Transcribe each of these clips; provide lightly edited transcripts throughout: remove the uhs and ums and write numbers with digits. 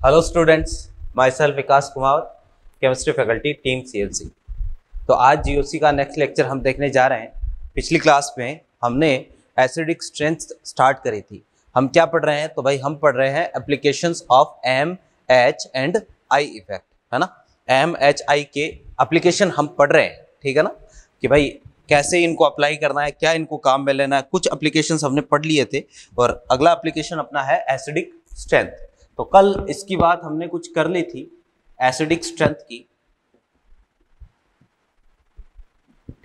Hello students, my self Vikas Kumar, chemistry faculty, team CLC। तो आज GOC का next lecture हम देखने जा रहे हैं। पिछली क्लास में हमने एसिडिक स्ट्रेंथ स्टार्ट करी थी। हम क्या पढ़ रहे हैं? तो भाई हम पढ़ रहे हैं applications of M, H and I effect, है ना। M, H, I के एप्लीकेशन हम पढ़ रहे हैं, ठीक है ना, कि भाई कैसे इनको अप्लाई करना है, क्या इनको काम में लेना है। कुछ एप्लीकेशंस हमने पढ़ लिए थे और अगला एप्लीकेशन अपना है एसिडिक स्ट्रेंथ। तो कल इसकी बात हमने कुछ कर ली थी एसिडिक स्ट्रेंथ की,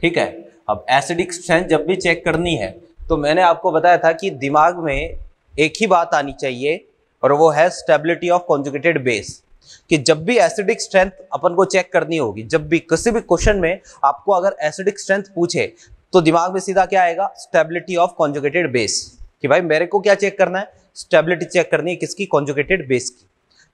ठीक है। अब एसिडिक स्ट्रेंथ जब भी चेक करनी है तो मैंने आपको बताया था कि दिमाग में एक ही बात आनी चाहिए और वो है स्टेबिलिटी ऑफ कॉन्जुगेटेड बेस। कि जब भी एसिडिक स्ट्रेंथ अपन को चेक करनी होगी, जब भी किसी भी क्वेश्चन में आपको अगर एसिडिक स्ट्रेंथ पूछे तो दिमाग में सीधा क्या आएगा? Stability of conjugated base. कि भाई मेरे को क्या चेक करना है? स्टेबिलिटी चेक करनी है किसकी? कॉन्जुगेटेड बेस की।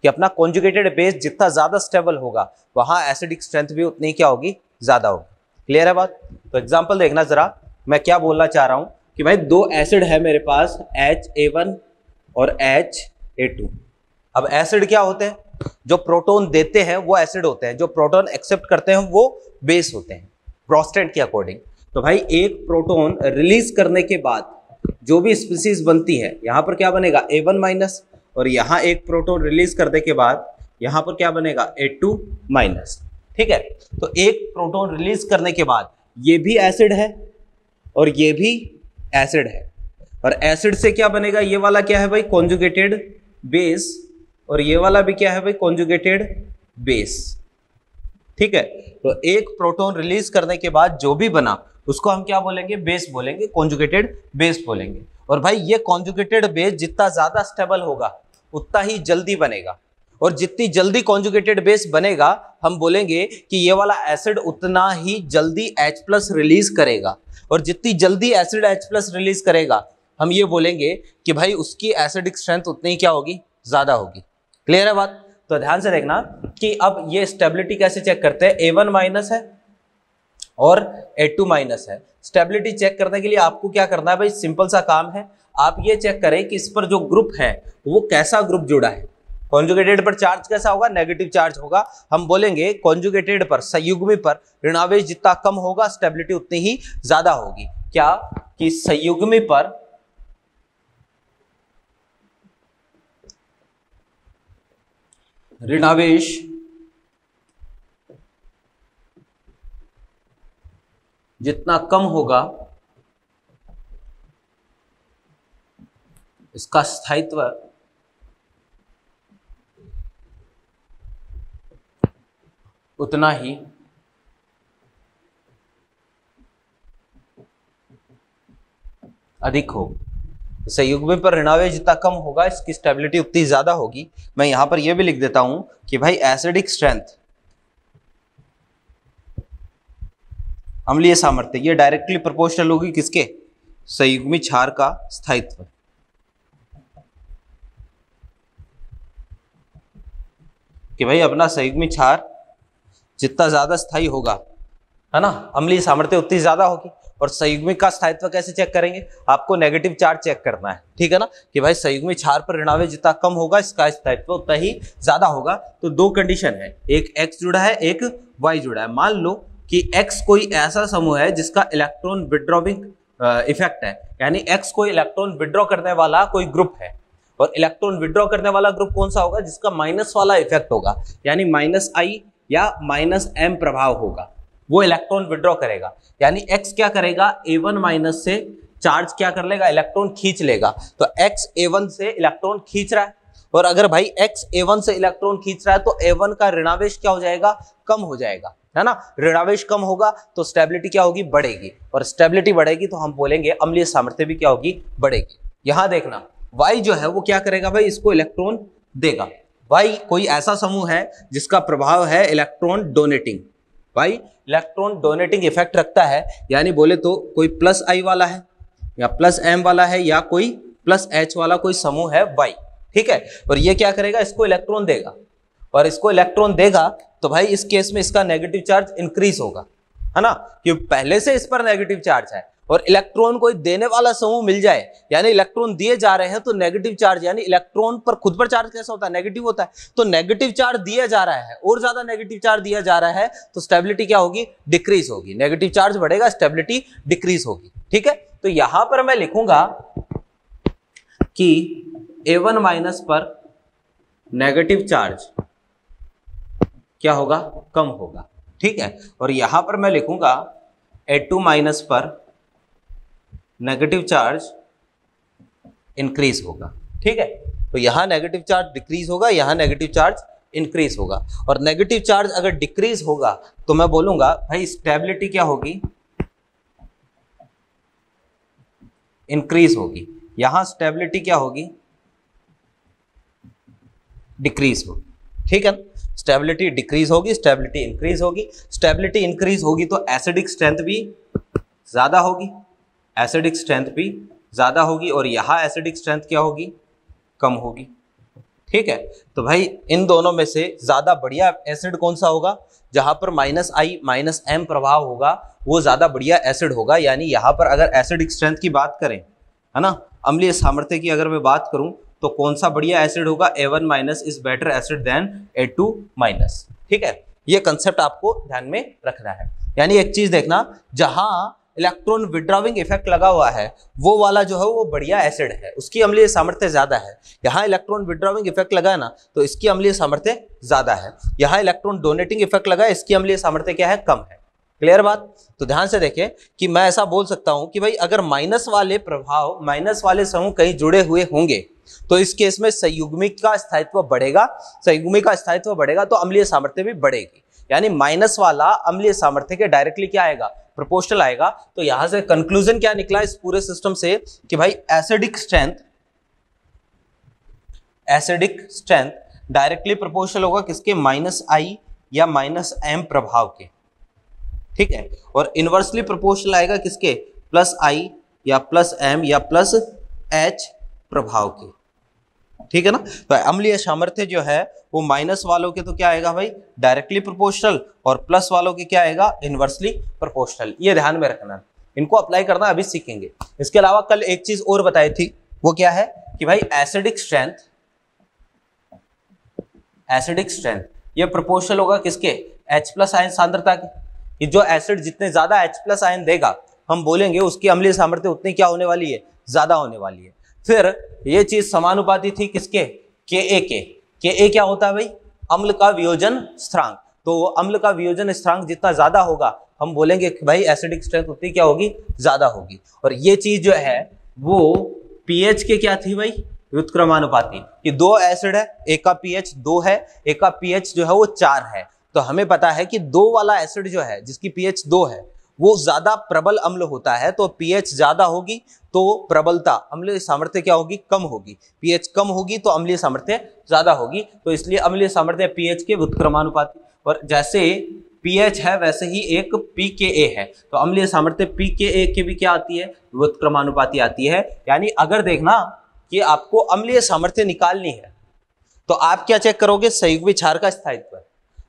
कि अपना कॉन्जुगेटेड बेस जितना ज्यादा स्टेबल होगा वहां एसिडिक स्ट्रेंथ भी उतनी क्या होगी? ज्यादा होगी। क्लियर है बात? तो एग्जांपल देखना जरा, मैं क्या बोलना चाह रहा हूं कि भाई दो एसिड है मेरे पास, HA1 और HA2। अब एसिड क्या होते हैं? जो प्रोटॉन देते हैं वो एसिड होते हैं, जो प्रोटॉन एक्सेप्ट करते हैं वो बेस होते हैं प्रोस्टेंट के अकॉर्डिंग। तो भाई एक प्रोटॉन रिलीज करने के बाद जो भी स्पीसीज बनती है, यहां पर क्या बनेगा? A1 माइनस, और यहां एक प्रोटॉन रिलीज करने के बाद यहां पर क्या बनेगा? A2 माइनस, ठीक है। तो एक प्रोटॉन रिलीज करने के बाद ये भी एसिड है और ये भी एसिड है, और एसिड से क्या बनेगा? ये वाला क्या है भाई? कॉन्जुगेटेड बेस, और ये वाला भी क्या है भाई? कॉन्जुगेटेड बेस, ठीक है। तो एक प्रोटॉन रिलीज करने के बाद जो भी बना उसको हम क्या बोलेंगे? बेस बोलेंगे, कॉन्जुगेटेड बेस बोलेंगे। और भाई ये कॉन्जुगेटेड बेस जितना ज्यादा स्टेबल होगा उतना ही जल्दी बनेगा, और जितनी जल्दी कॉन्जुगेटेड बेस बनेगा हम बोलेंगे कि ये वाला एसिड उतना ही जल्दी H+ रिलीज करेगा, और जितनी जल्दी एसिड H+ रिलीज करेगा हम ये बोलेंगे कि भाई उसकी एसिडिक स्ट्रेंथ उतनी क्या होगी? ज्यादा होगी। क्लियर है बात? तो ध्यान से देखना कि अब ये स्टेबिलिटी कैसे चेक करते हैं। A1 माइनस है और A2 माइनस है। स्टेबिलिटी चेक करने के लिए आपको क्या करना है भाई? सिंपल सा काम है, आप ये चेक करें कि इस पर जो ग्रुप है वो कैसा ग्रुप जुड़ा है। कॉन्जुगेटेड पर चार्ज कैसा होगा? नेगेटिव चार्ज होगा। हम बोलेंगे कॉन्जुगेटेड पर, संयुग्मी पर ऋणावेश जितना कम होगा स्टेबिलिटी उतनी ही ज्यादा होगी। क्या? कि संयुग्मी पर ऋणावेश जितना कम होगा इसका स्थायित्व उतना ही अधिक हो। संयुग्मी पर ऋणावेश जितना कम होगा इसकी स्टेबिलिटी उतनी ज्यादा होगी। मैं यहां पर यह भी लिख देता हूं कि भाई एसिडिक स्ट्रेंथ, अम्लीय सामर्थ्य, ये डायरेक्टली प्रोपोर्शनल होगी किसके? संयुग्मी क्षार का स्थायित्व। कि भाई अपना संयुग्मी क्षार जितना ज्यादा स्थायी होगा, है ना, अम्लीय सामर्थ्य उतनी ज्यादा होगी। और संयुग्मी का स्थायित्व कैसे चेक करेंगे? आपको नेगेटिव चार्ज चेक करना है, ठीक है ना, कि भाई संयुग्मी क्षार पर ऋणावेश जितना कम होगा इसका स्थायित्व उतना ही ज्यादा होगा। तो दो कंडीशन है, एक X जुड़ा है, एक Y जुड़ा है। मान लो कि X कोई ऐसा समूह है जिसका इलेक्ट्रॉन विड्रॉविंग इफेक्ट है, यानी X कोई इलेक्ट्रॉन विड्रॉ करने वाला कोई ग्रुप है, और इलेक्ट्रॉन विड्रॉ करने वाला ग्रुप कौन सा होगा? जिसका माइनस वाला इफेक्ट होगा, यानी -I या -M प्रभाव होगा, वो इलेक्ट्रॉन विड्रॉ करेगा। यानी X क्या करेगा? A1 माइनस से चार्ज क्या कर लेगा? इलेक्ट्रॉन खींच लेगा। तो X A1 से इलेक्ट्रॉन खींच रहा है, और अगर भाई X A1 से इलेक्ट्रॉन खींच रहा है तो A1 का ऋणावेश क्या हो जाएगा? कम हो जाएगा, है ना। ऋणावेश कम होगा तो स्टेबिलिटी क्या होगी? बढ़ेगी, और स्टेबिलिटी बढ़ेगी तो हम बोलेंगे अम्लीय सामर्थ्य भी क्या होगी? बढ़ेगी। यहां देखना Y जो है वो क्या करेगा भाई? इसको इलेक्ट्रॉन देगा। Y कोई ऐसा समूह है जिसका प्रभाव है इलेक्ट्रॉन डोनेटिंग। भाई इलेक्ट्रॉन डोनेटिंग इफेक्ट रखता है, यानी बोले तो कोई +I वाला है या +M वाला है या कोई +H वाला कोई समूह है Y, ठीक है। और ये क्या करेगा? इसको इलेक्ट्रॉन देगा, और इसको इलेक्ट्रॉन देगा तो भाई इस केस में इसका नेगेटिव चार्ज इंक्रीज होगा, है ना, कि पहले से इस पर नेगेटिव चार्ज है और इलेक्ट्रॉन कोई देने वाला समूह मिल जाए, यानी इलेक्ट्रॉन दिए जा रहे हैं तो नेगेटिव चार्ज, यानी इलेक्ट्रॉन पर खुद पर चार्ज कैसा होता है, नेगेटिव होता है, तो नेगेटिव चार्ज दिया जा रहा है और ज्यादा नेगेटिव चार्ज दिया जा रहा है तो स्टेबिलिटी क्या होगी, डिक्रीज होगी। नेगेटिव चार्ज बढ़ेगा, स्टेबिलिटी डिक्रीज होगी। ठीक है, तो यहां पर मैं लिखूंगा कि A1 माइनस पर नेगेटिव चार्ज क्या होगा, कम होगा। ठीक है, और यहां पर मैं लिखूंगा A2 माइनस पर नेगेटिव चार्ज इंक्रीज होगा। ठीक है, तो यहां नेगेटिव चार्ज डिक्रीज होगा, यहां नेगेटिव चार्ज इंक्रीज होगा। और नेगेटिव चार्ज अगर डिक्रीज होगा तो मैं बोलूंगा भाई स्टेबिलिटी क्या होगी, इंक्रीज होगी। यहां स्टेबिलिटी क्या होगी, डिक्रीज होगी। ठीक है, स्टेबिलिटी डिक्रीज होगी, स्टेबिलिटी इंक्रीज होगी। स्टेबिलिटी इंक्रीज होगी तो एसिडिक स्ट्रेंथ भी ज्यादा होगी, एसिडिक स्ट्रेंथ भी ज्यादा होगी, और यहां एसिडिक स्ट्रेंथ क्या होगी, कम होगी। ठीक है, तो भाई इन दोनों में से ज्यादा बढ़िया एसिड कौन सा होगा, जहां पर -I -M प्रभाव होगा वो ज्यादा बढ़िया एसिड होगा। यानी यहां पर अगर एसिडिक स्ट्रेंथ की बात करें, है ना, अम्लीय सामर्थ्य की अगर मैं बात करूं तो कौन सा बढ़िया एसिड होगा, A1 minus is better acid than A2 minus. ठीक है, ये कंसेप्ट आपको ध्यान में रखना है। यानी एक चीज देखना, जहां इलेक्ट्रॉन विड्रॉविंग इफेक्ट लगा हुआ है वो वाला जो है वो बढ़िया एसिड है, उसकी अम्लीय सामर्थ्य ज्यादा है। यहाँ इलेक्ट्रॉन विड्रॉविंग इफेक्ट लगा है ना तो इसकी अम्लीय सामर्थ्य ज्यादा है। यहाँ इलेक्ट्रॉन डोनेटिंग इफेक्ट लगा है, इसकी अम्लीय सामर्थ्य क्या है, कम है। क्लियर बात? तो ध्यान से देखें कि मैं ऐसा बोल सकता हूं कि भाई अगर माइनस वाले प्रभाव, माइनस वाले समूह कहीं जुड़े हुए होंगे तो इस केस में संयुग्मिक का स्थायित्व बढ़ेगा, संयुग्मिक का स्थायित्व बढ़ेगा तो अम्लीय सामर्थ्य भी बढ़ेगी। यानी माइनस वाला अम्लीय सामर्थ्य के डायरेक्टली क्या आएगा, प्रोपोर्शनल आएगा। तो यहां से कंक्लूजन क्या निकला इस पूरे सिस्टम से कि भाई एसिडिक स्ट्रेंथ डायरेक्टली प्रोपोर्शनल होगा किसके, -I या -M प्रभाव के। ठीक है, और इनवर्सली प्रोपोर्शनल आएगा किसके, +I या +M या +H प्रभाव के। ठीक है ना, तो अम्लीय सामर्थ्य जो है वो माइनस वालों के तो क्या आएगा भाई, डायरेक्टली प्रोपोर्शनल, और प्लस वालों के क्या आएगा, इनवर्सली प्रोपोर्शनल। ये ध्यान में रखना, इनको अप्लाई करना अभी सीखेंगे। इसके अलावा कल एक चीज और बताई थी, वो क्या है कि भाई एसिडिक स्ट्रेंथ ये प्रोपोर्शनल होगा किसके, H+ आयन सांद्रता के। जो एसिड जितने ज्यादा H+ आयन देगा हम बोलेंगे उसकी अम्लीय सामर्थ्य उतनी क्या होने वाली है, ज्यादा होने वाली है। फिर ये चीज समानुपाती थी किसके, Ka के। Ka क्या होता है भाई, अम्ल का वियोजन स्थिरांक। तो अम्ल का वियोजन स्थिरांक जितना ज्यादा होगा हम बोलेंगे कि भाई एसिडिक स्ट्रेंथ उतनी क्या होगी, ज्यादा होगी। और ये चीज जो है वो pH के क्या थी भाई, व्युत्क्रमानुपाती। कि दो एसिड है, एक का pH 2 है, एक का pH जो है वो 4 है। तो हमें पता है कि 2 वाला एसिड जो है जिसकी pH 2 है वो ज्यादा प्रबल अम्ल होता है, तो pH ज्यादा होगी तो प्रबलता, अम्लीय सामर्थ्य क्या होगी, कम होगी। pH कम होगी तो अम्लीय सामर्थ्य ज्यादा होगी, तो इसलिए अम्लीय सामर्थ्य pH के व्युत्क्रमानुपाती। और जैसे pH है वैसे ही एक pKa है, तो अम्लीय सामर्थ्य pKa की भी क्या आती है, व्युत्क्रमानुपाती आती है। यानी अगर देखना कि आपको अम्लीय सामर्थ्य निकालनी है तो आप क्या चेक करोगे, संयुग्मी क्षार का स्थायित्व।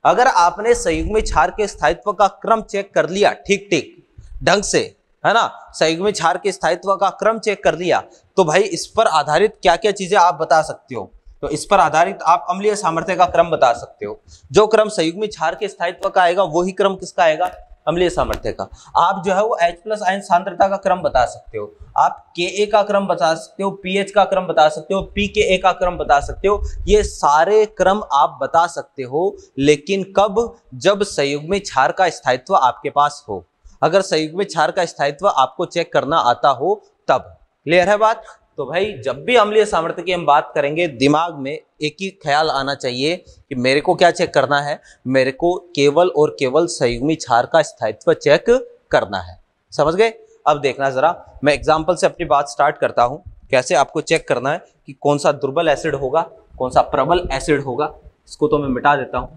अगर आपने संयुग्मी क्षार के स्थायित्व का क्रम चेक कर लिया ठीक ठीक ढंग से, है ना, संयुग्मी क्षार के स्थायित्व का क्रम चेक कर लिया तो भाई इस पर आधारित क्या क्या चीजें आप बता सकते हो, तो इस पर आधारित आप अम्लीय सामर्थ्य का क्रम बता सकते हो। जो क्रम संयुग्मी क्षार के स्थायित्व का आएगा वही क्रम किसका आएगा, अम्लीय सामर्थ्य का। आप जो है वो H+ आयन सांद्रता का क्रम बता सकते हो, आप Ka का क्रम बता सकते हो, pH का क्रम बता सकते हो, pKa का क्रम बता सकते हो। ये सारे क्रम आप बता सकते हो, लेकिन कब, जब संयुग्मी क्षार का स्थायित्व आपके पास हो। अगर संयुग्मी क्षार का स्थायित्व आपको चेक करना आता हो तब। क्लियर है बात? तो भाई जब भी अम्लीय सामर्थ्य की हम बात करेंगे दिमाग में एक ही ख्याल आना चाहिए कि मेरे को क्या चेक करना है, मेरे को केवल और केवल संयुग्मी क्षार का स्थायित्व चेक करना है। समझ गए? अब देखना जरा, मैं एग्जांपल से अपनी बात स्टार्ट करता हूं, कैसे आपको चेक करना है कि कौन सा दुर्बल एसिड होगा, कौन सा प्रबल एसिड होगा। इसको तो मैं मिटा देता हूं।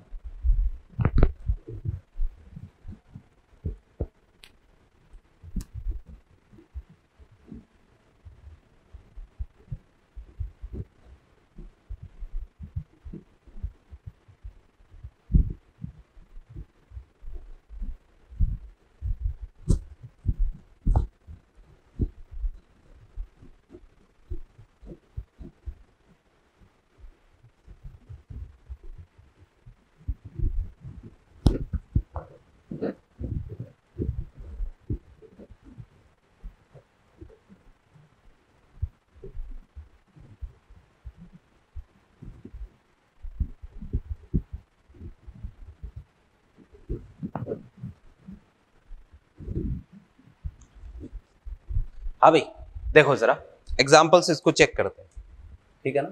हाँ भाई देखो जरा एग्जाम्पल से इसको चेक करते हैं, ठीक है ना।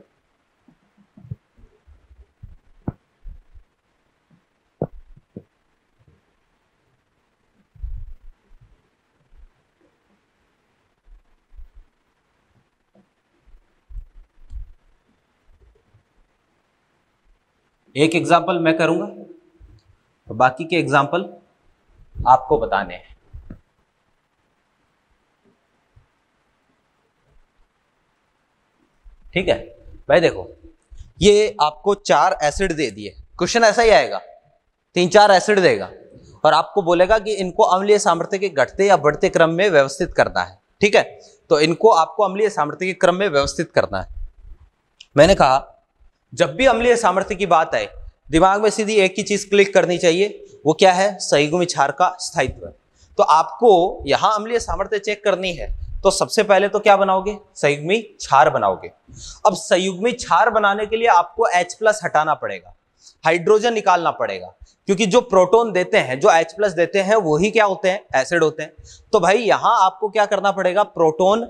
एक एग्जाम्पल मैं करूंगा तो बाकी के एग्जाम्पल आपको बताने हैं। ठीक है भाई देखो, ये आपको 4 एसिड दे दिए, क्वेश्चन ऐसा ही आएगा, 3-4 एसिड देगा और आपको बोलेगा कि इनको अम्लीय सामर्थ्य के घटते या बढ़ते क्रम में व्यवस्थित करना है। ठीक है, तो इनको आपको अम्लीय सामर्थ्य के क्रम में व्यवस्थित करना है। मैंने कहा जब भी अम्लीय सामर्थ्य की बात आए दिमाग में सीधी एक ही चीज क्लिक करनी चाहिए, वो क्या है, संयुग्मी क्षार का स्थायित्व। तो आपको यहां अम्लीय सामर्थ्य चेक करनी है तो सबसे पहले तो क्या बनाओगे, संयुग्मी क्षार बनाओगे। अब संयुग्मी क्षार बनाने के लिए आपको H+ हटाना पड़ेगा, हाइड्रोजन निकालना पड़ेगा, क्योंकि जो प्रोटॉन देते हैं, जो H+ देते हैं वही क्या होते हैं, एसिड होते हैं। तो भाई यहां आपको क्या करना पड़ेगा, प्रोटॉन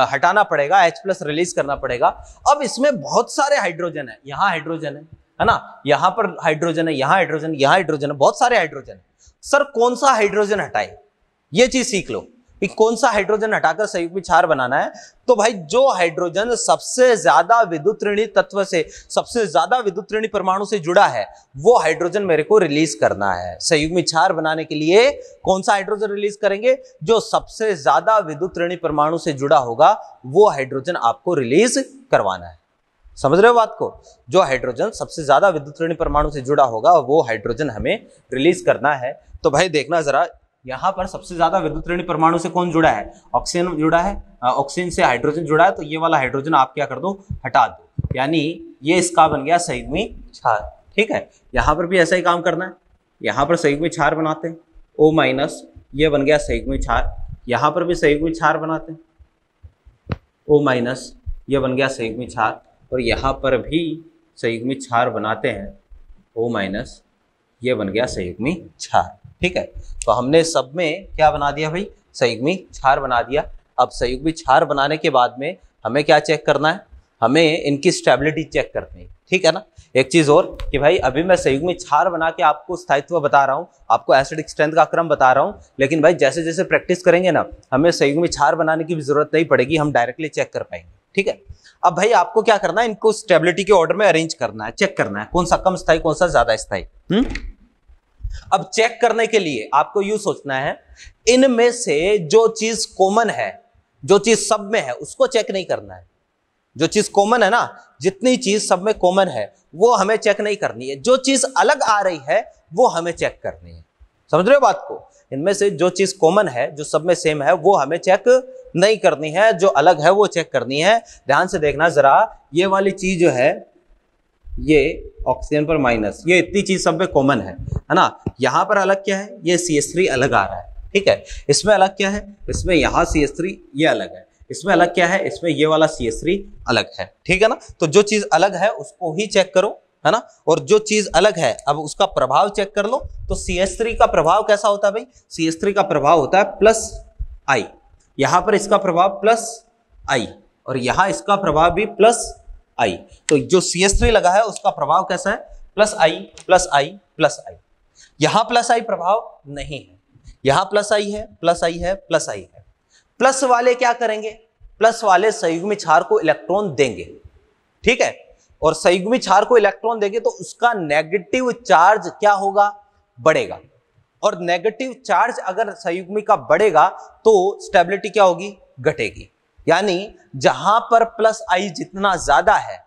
हटाना पड़ेगा, H+ रिलीज करना पड़ेगा। अब इसमें बहुत सारे हाइड्रोजन है, यहाँ हाइड्रोजन है ना, यहाँ पर हाइड्रोजन है, यहाँ हाइड्रोजन, यहाँ हाइड्रोजन है, बहुत सारे हाइड्रोजन है। सर कौन सा हाइड्रोजन हटाए, ये चीज सीख लो कि कौन सा हाइड्रोजन हटाकर संयुग्मी क्षार बनाना है। तो भाई जो हाइड्रोजन सबसे ज्यादा विद्युतऋणी तत्व से, सबसे ज्यादा विद्युतऋणी परमाणु से जुड़ा है, वो हाइड्रोजन मेरे को रिलीज करना है। संयुग्मी क्षार बनाने के लिए कौन सा हाइड्रोजन रिलीज करेंगे, जो सबसे ज्यादा विद्युतऋणी परमाणु से जुड़ा होगा वो हाइड्रोजन आपको रिलीज करवाना है। समझ रहे हो बात को, जो हाइड्रोजन सबसे ज्यादा विद्युतऋणी परमाणु से जुड़ा होगा वो हाइड्रोजन हमें रिलीज करना है। तो भाई देखना जरा, यहां पर सबसे ज्यादा विद्युतऋणी परमाणु से कौन जुड़ा है, ऑक्सीजन जुड़ा है, ऑक्सीजन से हाइड्रोजन जुड़ा है, तो ये वाला हाइड्रोजन आप क्या कर दो, हटा दो, यानी ये इसका बन गया संयुग्मी क्षार। ठीक है, यहां पर भी ऐसा ही काम करना है, यहां पर संयुग्मी क्षार बनाते हैं O-, ये बन गया संयुग्मी क्षार, यहां पर भी संयुग्मी क्षार बनाते हैं O-, ये बन गया संयुग्मी क्षार, और यहां पर भी संयुग्मी क्षार बनाते हैं O-, ये बन गया संयुग्मी क्षार। ठीक है, तो हमने सब में क्या बना दिया भाई, संयुग्मी क्षार बना दिया। अब संयुग्मी क्षार बनाने के बाद में हमें क्या चेक करना है, हमें इनकी स्टेबिलिटी चेक करनी है। ठीक है ना, एक चीज और कि भाई अभी मैं संयुग्मी क्षार बना के आपको स्थायित्व बता रहा हूँ, आपको एसिडिक स्ट्रेंथ का क्रम बता रहा हूँ, लेकिन भाई जैसे जैसे प्रैक्टिस करेंगे ना हमें संयुग्मी क्षार बनाने की भी जरूरत नहीं पड़ेगी, हम डायरेक्टली चेक कर पाएंगे। ठीक है, अब भाई आपको क्या करना है, इनको स्टेबिलिटी के ऑर्डर में अरेंज करना है, चेक करना है कौन सा कम स्थायी कौन सा ज्यादा स्थायी। अब चेक करने के लिए आपको यूं सोचना है, इनमें से जो चीज कॉमन है, जो चीज सब में है उसको चेक नहीं करना है। जो चीज कॉमन है ना, जितनी चीज सब में कॉमन है वो हमें चेक नहीं करनी है, जो चीज अलग आ रही है वो हमें चेक करनी है। समझ रहे हो बात को, इनमें से जो चीज कॉमन है, जो सब में सेम है, वो हमें चेक नहीं करनी है, जो अलग है वो चेक करनी है। ध्यान से देखना जरा, ये वाली चीज जो है, ये ऑक्सीजन पर माइनस, ये इतनी चीज सब में कॉमन है ना। यहाँ पर अलग क्या है, ये CH3 अलग आ रहा है। ठीक है, इसमें अलग क्या है, इसमें यहाँ CH3 ये अलग है, इसमें अलग क्या है, इसमें ये वाला CH3 अलग है। ठीक है ना, तो जो चीज अलग है उसको ही चेक करो, है ना, और जो चीज अलग है अब उसका प्रभाव चेक कर लो। तो CH3 का प्रभाव कैसा होता है भाई, CH3 का प्रभाव होता है +I, यहां पर इसका प्रभाव +I और यहां इसका प्रभाव भी +I। तो जो CH3 लगा है उसका प्रभाव कैसा है, +I। यहां +I प्रभाव नहीं है, यहां +I है, +I है, +I है। प्लस वाले क्या करेंगे, प्लस वाले संयुग्मी क्षार को इलेक्ट्रॉन देंगे। ठीक है, और संयुग्मी क्षार को इलेक्ट्रॉन देंगे तो उसका नेगेटिव चार्ज क्या होगा, बढ़ेगा, और नेगेटिव चार्ज अगर संयुग्मी का बढ़ेगा तो स्टेबिलिटी क्या होगी, घटेगी। यानी जहां पर +I जितना ज्यादा है,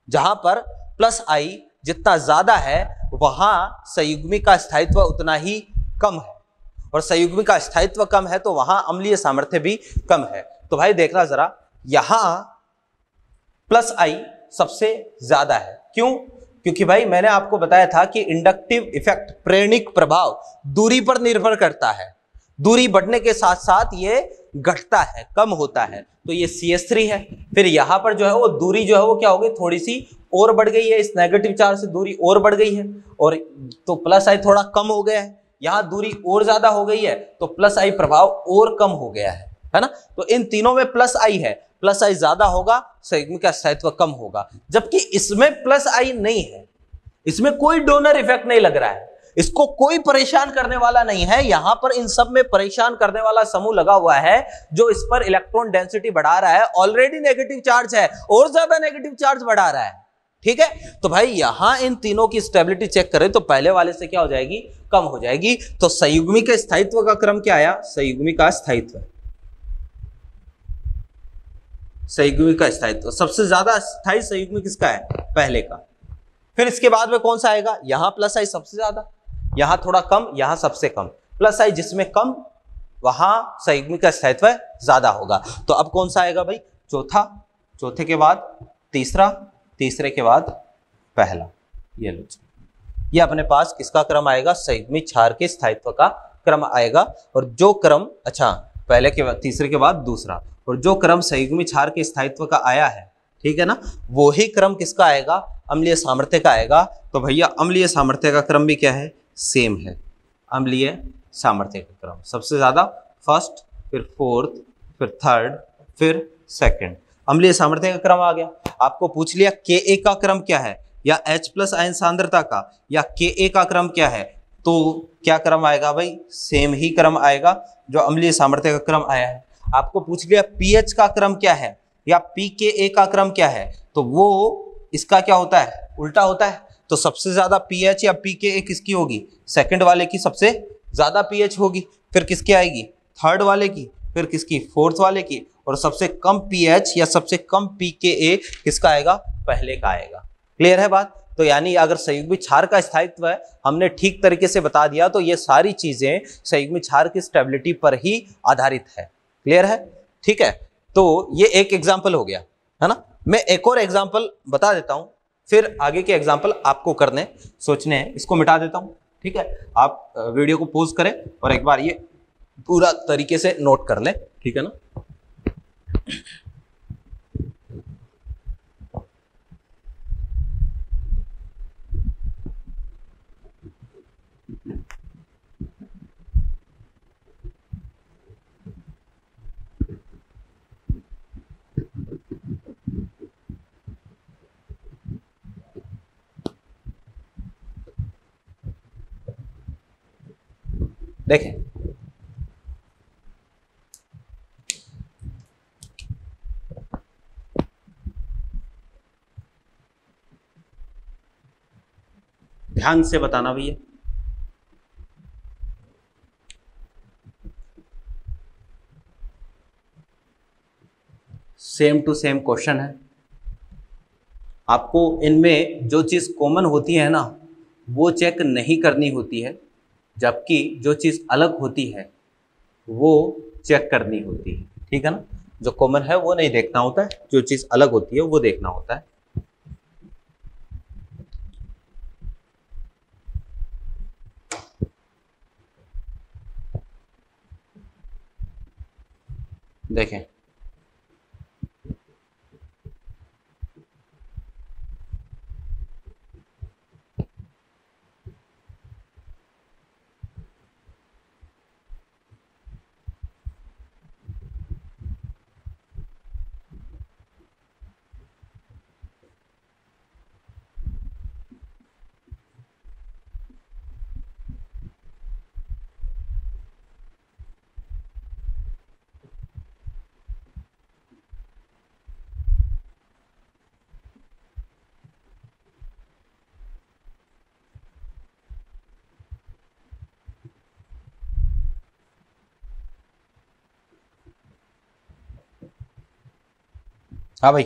जहां पर +I जितना ज्यादा है वहां संयुग्मी का स्थायित्व उतना ही कम है, और संयुग्मी का स्थायित्व कम है तो वहां अम्लीय सामर्थ्य भी कम है। तो भाई देखना जरा, यहां +I सबसे ज्यादा है, क्यों, क्योंकि भाई मैंने आपको बताया था कि इंडक्टिव इफेक्ट, प्रेरणिक प्रभाव दूरी पर निर्भर करता है, दूरी बढ़ने के साथ साथ ये घटता है, कम होता है। तो ये CH3 है, फिर यहां पर जो है वो दूरी जो है वो क्या हो गई, थोड़ी सी और बढ़ गई है, इस नेगेटिव चार्ज से दूरी और बढ़ गई है, और तो +I थोड़ा कम हो गया है, यहां दूरी और ज्यादा हो गई है तो +I प्रभाव और कम हो गया है। है ना। तो इन तीनों में प्लस आई है, प्लस आई ज्यादा होगा, संयुग्मी का स्थायित्व कम होगा। जबकि इसमें प्लस आई नहीं है, इसमें कोई डोनर इफेक्ट नहीं लग रहा है, इसको कोई परेशान करने वाला नहीं है। यहां पर इन सब में परेशान करने वाला समूह लगा हुआ है जो इस पर इलेक्ट्रॉन डेंसिटी बढ़ा रहा है, ऑलरेडी नेगेटिव चार्ज है और ज्यादा नेगेटिव चार्ज बढ़ा रहा है। ठीक है, तो भाई यहां इन तीनों की स्टेबिलिटी चेक करें तो पहले वाले से क्या हो जाएगी, कम हो जाएगी। तो संयुग्मी के स्थायित्व का क्रम क्या आया, संयुग्मी का स्थायित्व, संयुग्मी का स्थायित्व सबसे ज्यादा स्थायी संयुग्मी किसका है, पहले का। फिर इसके बाद में कौन सा आएगा, यहां प्लस आई सबसे ज्यादा, यहां थोड़ा कम, यहां सबसे कम। प्लस आई जिसमें कम वहां संयुग्मी का स्थायित्व ज्यादा होगा। तो अब कौन सा आएगा भाई, चौथा, चौथे के बाद तीसरा, तीसरे के बाद पहला। ये लो, ये अपने पास किसका क्रम आएगा, संयुग्मी क्षार के स्थायित्व का क्रम आएगा। और जो क्रम, अच्छा पहले के बाद तीसरे के बाद दूसरा, और जो क्रम संयुग्मी क्षार के स्थायित्व का आया है, ठीक है ना, वो ही क्रम किसका आएगा, अम्लीय सामर्थ्य का आएगा। तो भैया अम्लीय सामर्थ्य का क्रम भी क्या है, सेम है। अम्लीय सामर्थ्य का क्रम सबसे ज्यादा फर्स्ट, फिर फोर्थ, फिर थर्ड, फिर सेकंड। अम्लीय सामर्थ्य का क्रम आ गया। आपको पूछ लिया Ka का क्रम क्या है, या H+ आयन सांद्रता का, या Ka का क्रम क्या है, तो क्या क्रम आएगा भाई, सेम ही क्रम आएगा जो अम्लीय सामर्थ्य का क्रम आया है। आपको पूछ लिया pH का क्रम क्या है, या pKa का क्रम क्या है, तो वो इसका क्या होता है, उल्टा होता है। तो सबसे ज्यादा pH या pKa किसकी होगी, सेकंड वाले की सबसे ज्यादा pH होगी, फिर किसकी आएगी, थर्ड वाले की, फिर किसकी, फोर्थ वाले की, और सबसे कम pH या सबसे कम pKa किसका आएगा, पहले का आएगा। क्लियर है बात। तो यानी अगर संयुग्मी क्षार का स्थायित्व है हमने ठीक तरीके से बता दिया, तो ये सारी चीजें संयुग्मी क्षार की स्टेबिलिटी पर ही आधारित है। क्लियर है, ठीक है। तो ये एक एग्जाम्पल हो गया, है ना। मैं एक और एग्जाम्पल बता देता हूं, फिर आगे के एग्जाम्पल आपको करने सोचने हैं। इसको मिटा देता हूं, ठीक है। आप वीडियो को पॉज करें और एक बार ये पूरा तरीके से नोट कर लें, ठीक है ना। देखें, ध्यान से बताना भैया। सेम टू सेम क्वेश्चन है। आपको इनमें जो चीज कॉमन होती है ना, वो चेक नहीं करनी होती है, जबकि जो चीज अलग होती है वो चेक करनी होती है, ठीक है ना। जो कॉमन है वो नहीं देखना होता है, जो चीज अलग होती है वो देखना होता है। देखें, हाँ भाई,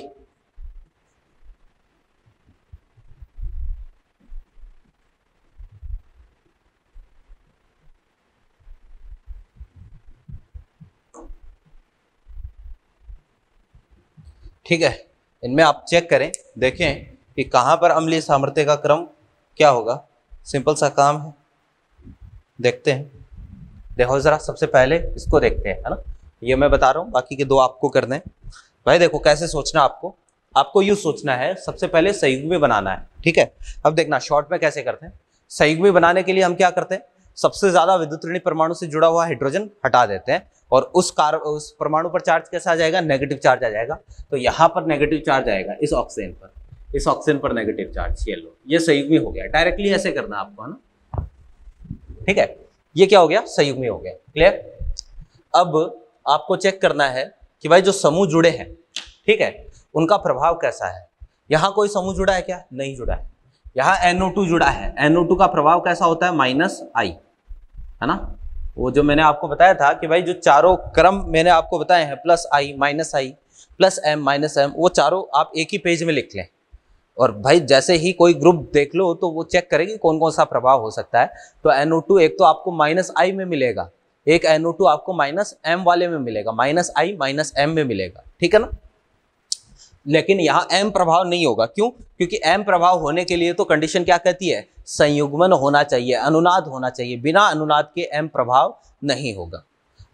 ठीक है। इनमें आप चेक करें, देखें कि कहां पर अम्लीय सामर्थ्य का क्रम क्या होगा। सिंपल सा काम है, देखते हैं। देखो जरा, सबसे पहले इसको देखते हैं, है ना। ये मैं बता रहा हूं, बाकी के दो आपको करने हैं। भाई देखो कैसे सोचना, आपको यूं सोचना है, सबसे पहले संयुग्मी बनाना है, ठीक है। अब देखना शॉर्ट में कैसे करते हैं। संयुग्मी बनाने के लिए हम क्या करते हैं, सबसे ज्यादा विद्युत ऋणी परमाणु से जुड़ा हुआ हाइड्रोजन हटा देते हैं और उस परमाणु पर चार्ज कैसा आ जाएगा, नेगेटिव चार्ज आ जाएगा। तो यहाँ पर नेगेटिव चार्ज आएगा इस ऑक्सीजन पर नेगेटिव चार्ज। ये लो, ये संयुग्मी हो गया। डायरेक्टली ऐसे करना आपको, है ना, ठीक है। ये क्या हो गया, संयुग्मी हो गया। क्लियर। अब आपको चेक करना है कि भाई जो समूह जुड़े हैं, ठीक है, उनका प्रभाव कैसा है। यहाँ कोई समूह जुड़ा है क्या, नहीं जुड़ा है। यहाँ NO2 जुड़ा है, NO2 का प्रभाव कैसा होता है, -I, है ना। वो जो मैंने आपको बताया था कि भाई जो चारों क्रम मैंने आपको बताए हैं, +I, -I, +M, -M, वो चारों आप एक ही पेज में लिख लें। और भाई जैसे ही कोई ग्रुप देख लो तो वो चेक करेगी कौन कौन सा प्रभाव हो सकता है। तो NO2 एक तो आपको -I में मिलेगा, एक NO2 आपको -M वाले में मिलेगा, -I -M में मिलेगा, ठीक है ना। लेकिन यहाँ M प्रभाव नहीं होगा। क्यों? क्योंकि M प्रभाव होने के लिए तो कंडीशन क्या कहती है, संयुग्मन होना चाहिए, अनुनाद होना चाहिए। बिना अनुनाद के M प्रभाव नहीं होगा।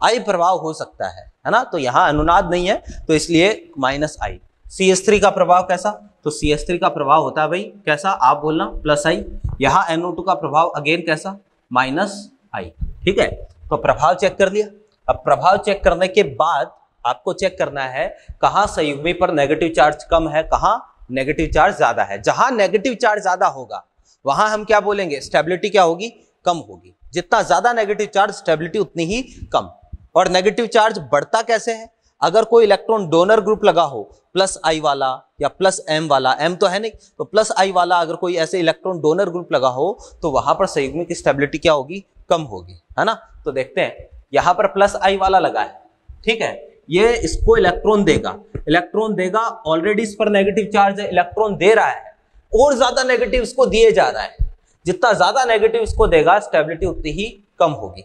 I प्रभाव हो सकता है ना। तो यहाँ अनुनाद नहीं है तो इसलिए -I। CH3 का प्रभाव कैसा, तो CH3 का प्रभाव होता है भाई कैसा, आप बोलना +I। यहाँ NO2 का प्रभाव अगेन कैसा, -I, ठीक है। तो प्रभाव चेक कर लिया। अब प्रभाव चेक करने के बाद आपको चेक करना है कहाँ संयुग्मी पर नेगेटिव चार्ज कम है, कहाँ नेगेटिव चार्ज ज्यादा है। जहां नेगेटिव चार्ज ज्यादा होगा वहां हम क्या बोलेंगे, स्टेबिलिटी क्या होगी, कम होगी। जितना ज्यादा नेगेटिव चार्ज, स्टेबिलिटी उतनी ही कम। और नेगेटिव चार्ज बढ़ता कैसे है, अगर कोई इलेक्ट्रॉन डोनर ग्रुप लगा हो, +I वाला या +M वाला, M तो है नहीं, तो +I वाला अगर कोई ऐसे इलेक्ट्रॉन डोनर ग्रुप लगा हो तो वहां पर संयुग्मी की स्टेबिलिटी क्या होगी, कम होगी, है ना। तो देखते हैं, यहां पर +I वाला लगा है, ठीक है, ये इसको इलेक्ट्रॉन देगा, ऑलरेडी इस पर नेगेटिव चार्ज है, इलेक्ट्रॉन दे रहा है, और ज्यादा नेगेटिव इसको दिए जा रहा है। जितना ज्यादा नेगेटिव इसको देगा स्टेबिलिटी उतनी ही कम होगी।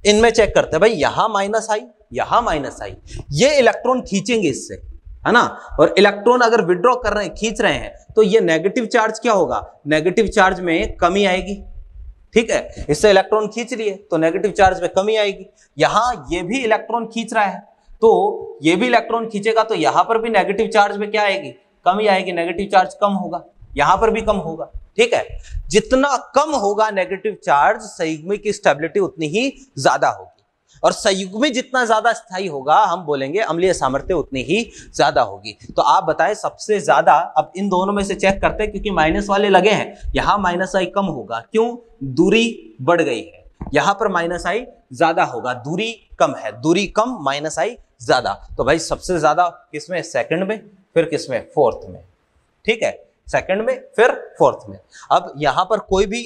इनमें चेक करते हैं भाई, यहां -I, यहां -I, ये इलेक्ट्रॉन खींचेंगे इससे, है ना। और इलेक्ट्रॉन अगर विड्रॉ कर रहे हैं, खींच रहे हैं, तो ये नेगेटिव चार्ज क्या होगा, नेगेटिव चार्ज में कमी आएगी, ठीक है। इससे इलेक्ट्रॉन खींच लिए तो नेगेटिव चार्ज में कमी आएगी। यहां ये भी इलेक्ट्रॉन खींच रहा है तो ये भी इलेक्ट्रॉन खींचेगा, तो यहां पर भी नेगेटिव चार्ज में क्या आएगी, कमी आएगी, नेगेटिव चार्ज कम होगा, यहां पर भी कम होगा, ठीक है। जितना कम होगा नेगेटिव चार्ज, संयुग्मी की स्टेबिलिटी उतनी ही ज्यादा होगी। और संयुग्मी जितना ज्यादा स्थायी होगा, हम बोलेंगे अम्लीय सामर्थ्य उतनी ही ज्यादा होगी। तो आप बताएं सबसे ज्यादा, अब इन दोनों में से चेक करते हैं, क्योंकि माइनस वाले लगे हैं, यहां -I कम होगा। क्यों? दूरी बढ़ गई है, यहां पर -I ज्यादा होगा, दूरी कम है, दूरी कम, -I ज्यादा। तो भाई सबसे ज्यादा किसमें, सेकंड में, फिर किसमें, फोर्थ में, ठीक है, सेकंड में फिर फोर्थ में। अब यहां पर कोई भी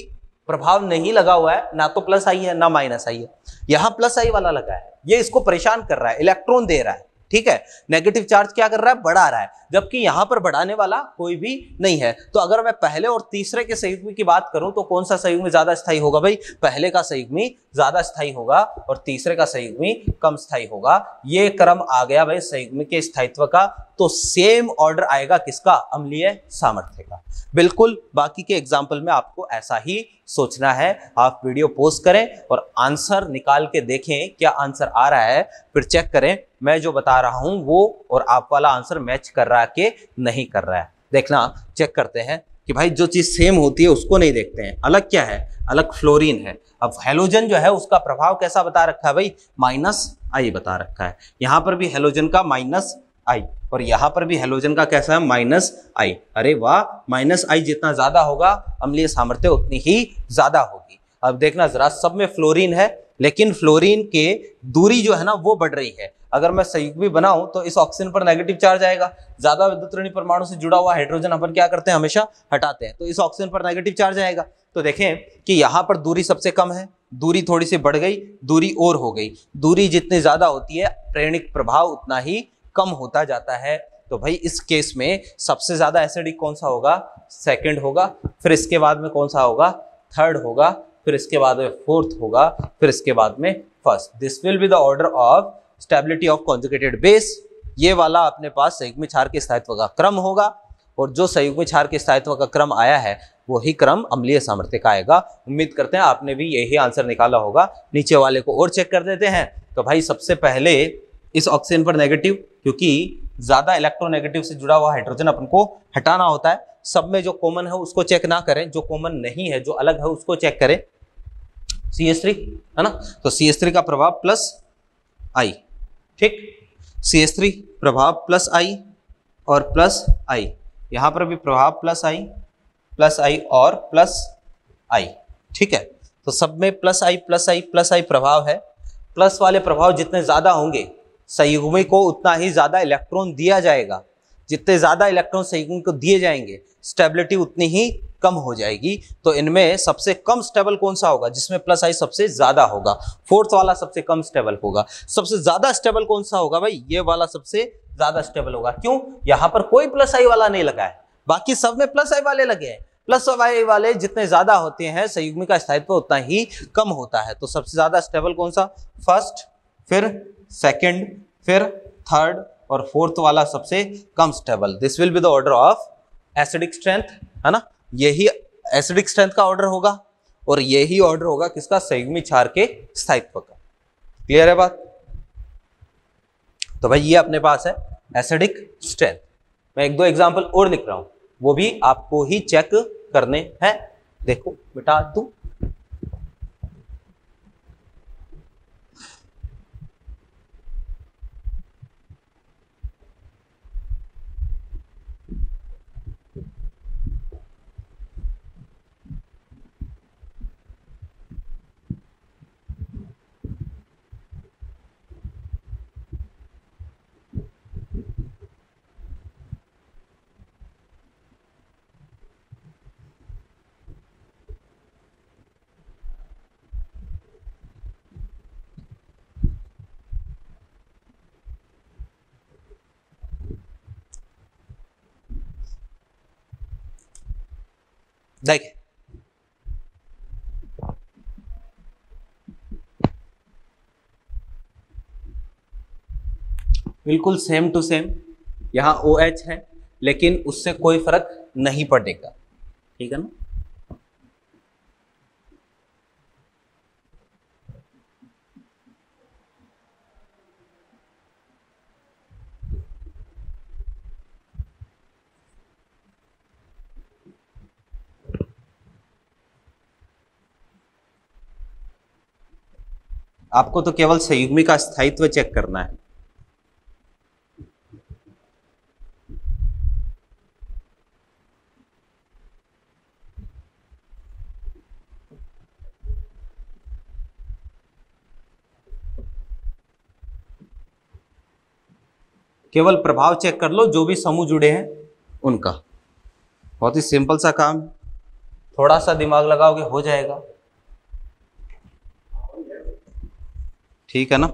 प्रभाव नहीं लगा हुआ है, ना तो +I है ना -I है, यहां +I वाला लगा है, ये इसको परेशान कर रहा है, इलेक्ट्रॉन दे रहा है, ठीक है। नेगेटिव चार्ज क्या कर रहा है, बढ़ा रहा है, जबकि यहां पर बढ़ाने वाला कोई भी नहीं है। तो अगर मैं पहले और तीसरे के संयुग्मी की बात करूं तो कौन सा संयुग्मी ज्यादा स्थायी होगा, भाई पहले का संयुग्मी ज्यादा स्थायी होगा और तीसरे का संयुग्मी कम स्थायी होगा। ये क्रम आ गया भाई संयुग्मी के स्थायित्व का। तो सेम ऑर्डर आएगा किसका, अम्लीय सामर्थ्य का। बिल्कुल बाकी के एग्जाम्पल में आपको ऐसा ही सोचना है। आप वीडियो पॉज करें और आंसर निकाल के देखें क्या आंसर आ रहा है, फिर चेक करें मैं जो बता रहा हूं वो और आप वाला आंसर मैच कर रहा है कि नहीं कर रहा है। देखना, चेक करते हैं कि भाई जो चीज सेम होती है उसको नहीं देखते हैं, अलग क्या है, अलग फ्लोरीन है। अब हेलोजन जो है उसका प्रभाव कैसा बता रखा है भाई, -I बता रखा है। यहां पर भी हेलोजन का -I और यहां पर भी हेलोजन का कैसा है, -I। अरे वाह, -I जितना ज्यादा होगा अम्लीय सामर्थ्य उतनी ही ज्यादा होगी। अब देखना जरा, सब में फ्लोरीन है लेकिन फ्लोरीन के दूरी जो है ना वो बढ़ रही है। अगर मैं संयुग्मी बनाऊं तो इस ऑक्सीजन पर नेगेटिव चार्ज आएगा, ज्यादा विद्युत ऋणी परमाणु से जुड़ा हुआ हाइड्रोजन अपन क्या करते हैं, हमेशा हटाते हैं, तो इस ऑक्सीजन पर नेगेटिव चार्ज आएगा। तो देखें कि यहां पर दूरी सबसे कम है, दूरी थोड़ी सी बढ़ गई, दूरी और हो गई। दूरी जितनी ज्यादा होती है प्रेरणिक प्रभाव उतना ही कम होता जाता है। तो भाई इस केस में सबसे ज्यादा एसिडिक कौन सा होगा, सेकंड होगा, फिर इसके बाद में कौन सा होगा, थर्ड होगा, फिर इसके बाद में फोर्थ होगा, फिर इसके बाद में first. This will be the order of stability of conjugated base. ये वाला अपने पास संयुग्मी क्षार के स्थायित्व का क्रम होगा और जो संयुग्मी क्षार के स्थायित्व का क्रम आया है वही क्रम अम्लीय सामर्थ्य का आएगा। उम्मीद करते हैं आपने भी यही आंसर निकाला होगा। नीचे वाले को और चेक कर देते हैं। तो भाई सबसे पहले इस ऑक्सीजन पर नेगेटिव, क्योंकि ज्यादा इलेक्ट्रोनेगेटिव से जुड़ा हुआ हाइड्रोजन अपन को हटाना होता है। सब में जो कॉमन है उसको चेक ना करें, जो कॉमन नहीं है, जो अलग है उसको चेक करें। CH3 है ना, तो CH3 का प्रभाव प्लस I, ठीक, CH3 प्रभाव प्लस I और प्लस I, यहां पर भी प्रभाव प्लस I और प्लस I, ठीक है। तो सब में प्लस I प्रभाव है। प्लस वाले प्रभाव जितने ज्यादा होंगे संयुग्मी को उतना ही ज्यादा इलेक्ट्रॉन दिया जाएगा, जितने ज्यादा इलेक्ट्रॉन संयुग्मी को दिए जाएंगे स्टेबिलिटी उतनी ही कम हो जाएगी। तो इनमें सबसे कम स्टेबल कौन सा होगा, जिसमें प्लस I सबसे ज्यादा होगा, फोर्थ वाला सबसे कम स्टेबल होगा। सबसे ज्यादा स्टेबल कौन सा होगा भाई, ये वाला सबसे ज्यादा स्टेबल होगा। क्यों, यहां पर कोई प्लस I वाला नहीं लगा है, बाकी सब में प्लस I वाले लगे हैं। प्लस I वाले जितने ज्यादा होते हैं संयुग्मी का स्थायित्व उतना ही कम होता है। तो सबसे ज्यादा स्टेबल कौन सा, फर्स्ट, फिर सेकंड, फिर थर्ड और फोर्थ वाला सबसे कम stable. This will be the order of acidic strength, है ना, यही एसिडिक स्ट्रेंथ का ऑर्डर होगा और यही ऑर्डर होगा किसका, संयुग्मी क्षार के स्थायित्व का। क्लियर है बात। तो भाई ये अपने पास है एसिडिक स्ट्रेंथ। मैं एक दो एग्जांपल और लिख रहा हूं, वो भी आपको ही चेक करने हैं। देखो बेटा तू, देखिए बिल्कुल सेम टू सेम, यहां OH है लेकिन उससे कोई फर्क नहीं पड़ेगा, ठीक है ना। आपको तो केवल संयुग्मी का स्थायित्व चेक करना है। केवल प्रभाव चेक कर लो जो भी समूह जुड़े हैं उनका, बहुत ही सिंपल सा काम, थोड़ा सा दिमाग लगाओगे हो जाएगा, ठीक है ना।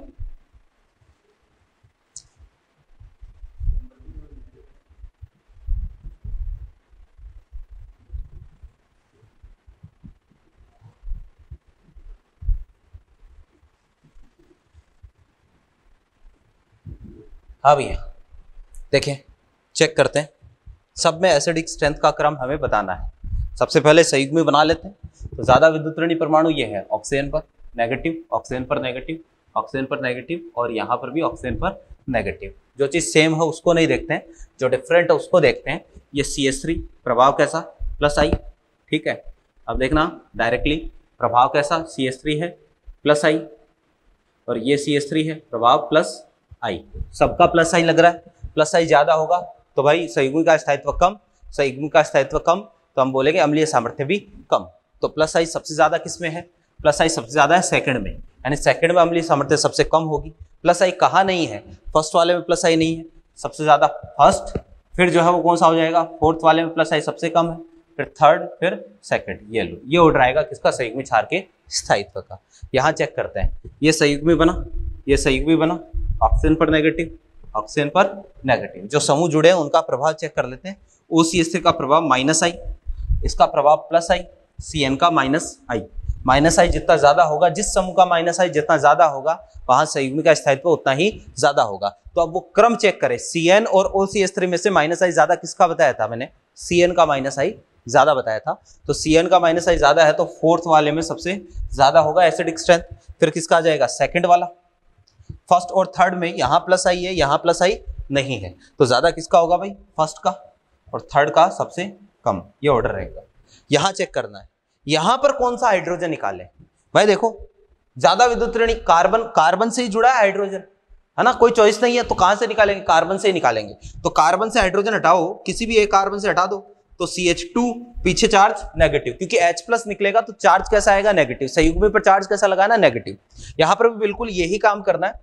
हाँ भैया देखें, चेक करते हैं। सब में एसिडिक स्ट्रेंथ का क्रम हमें बताना है। सबसे पहले संयुग्मी बना लेते हैं। तो ज्यादा विद्युतऋणी परमाणु ये है, ऑक्सीजन पर नेगेटिव, ऑक्सीजन पर नेगेटिव, ऑक्सीजन पर नेगेटिव और यहाँ पर भी ऑक्सीजन पर नेगेटिव। जो चीज सेम है उसको नहीं देखते हैं, जो डिफरेंट है उसको देखते हैं। ये CH3 प्रभाव कैसा, प्लस I, ठीक है। अब देखना डायरेक्टली प्रभाव कैसा, CH3 है प्लस I और ये CH3 है प्रभाव प्लस I, सबका प्लस I लग रहा है। प्लस I ज्यादा होगा तो भाई संयुग्मी का स्थायित्व कम, संयुग्मी का स्थायित्व कम तो हम बोलेंगे अम्लीय सामर्थ्य भी कम। तो प्लस I सबसे ज्यादा किस में है, प्लस I सबसे ज्यादा है सेकंड में, यानी सेकंड में अम्लीय सामर्थ्य सबसे कम होगी। प्लस I कहाँ नहीं है, फर्स्ट वाले में प्लस I नहीं है, सबसे ज्यादा फर्स्ट, फिर जो है वो कौन सा हो जाएगा, फोर्थ वाले में प्लस I सबसे कम है, फिर थर्ड, फिर सेकंड। ये लो, ये ऑर्डर आएगा किसका, संयुग्मी क्षार के स्थायित्व का। यहाँ चेक करते हैं, ये संयुग्मी बना, ये संयुग्मी बना, ऑक्सीजन पर नेगेटिव, ऑक्सीजन पर नेगेटिव। जो समूह जुड़े हैं उनका प्रभाव चेक कर लेते हैं। OCH3 का प्रभाव माइनस I, इसका प्रभाव प्लस I, CN का माइनस I। माइनस I जितना ज्यादा होगा, जिस समूह का माइनस I जितना ज्यादा होगा वहां संयुग्मी का स्थायित्व उतना ही ज्यादा होगा। तो अब वो क्रम चेक करें, CN और OCH3 में से माइनस I ज्यादा किसका बताया था मैंने, CN का माइनस I ज्यादा बताया था। तो CN का माइनस I ज्यादा है तो फोर्थ वाले में सबसे ज्यादा होगा एसिडिक स्ट्रेंथ। फिर किसका आ जाएगा, सेकंड वाला। फर्स्ट और थर्ड में यहाँ प्लस I है, यहाँ प्लस I नहीं है, तो ज्यादा किसका होगा भाई, फर्स्ट का, और थर्ड का सबसे कम। ये ऑर्डर रहेगा। यहाँ चेक करना है, यहाँ पर कौन सा हाइड्रोजन निकाले, भाई देखो, ज्यादा विद्युत ऋणी कार्बन, कार्बन से ही जुड़ा है हाइड्रोजन, है ना, कोई चॉइस नहीं है, तो कहां से निकालेंगे, कार्बन से ही निकालेंगे। तो कार्बन से हाइड्रोजन हटाओ, किसी भी एक कार्बन से हटा दो, तो CH2, पीछे चार्ज नेगेटिव, क्योंकि H+ निकलेगा तो चार्ज कैसा आएगा, नेगेटिव। संयुग्मी पर चार्ज कैसा लगाना, नेगेटिव। यहां पर भी बिल्कुल यही काम करना है,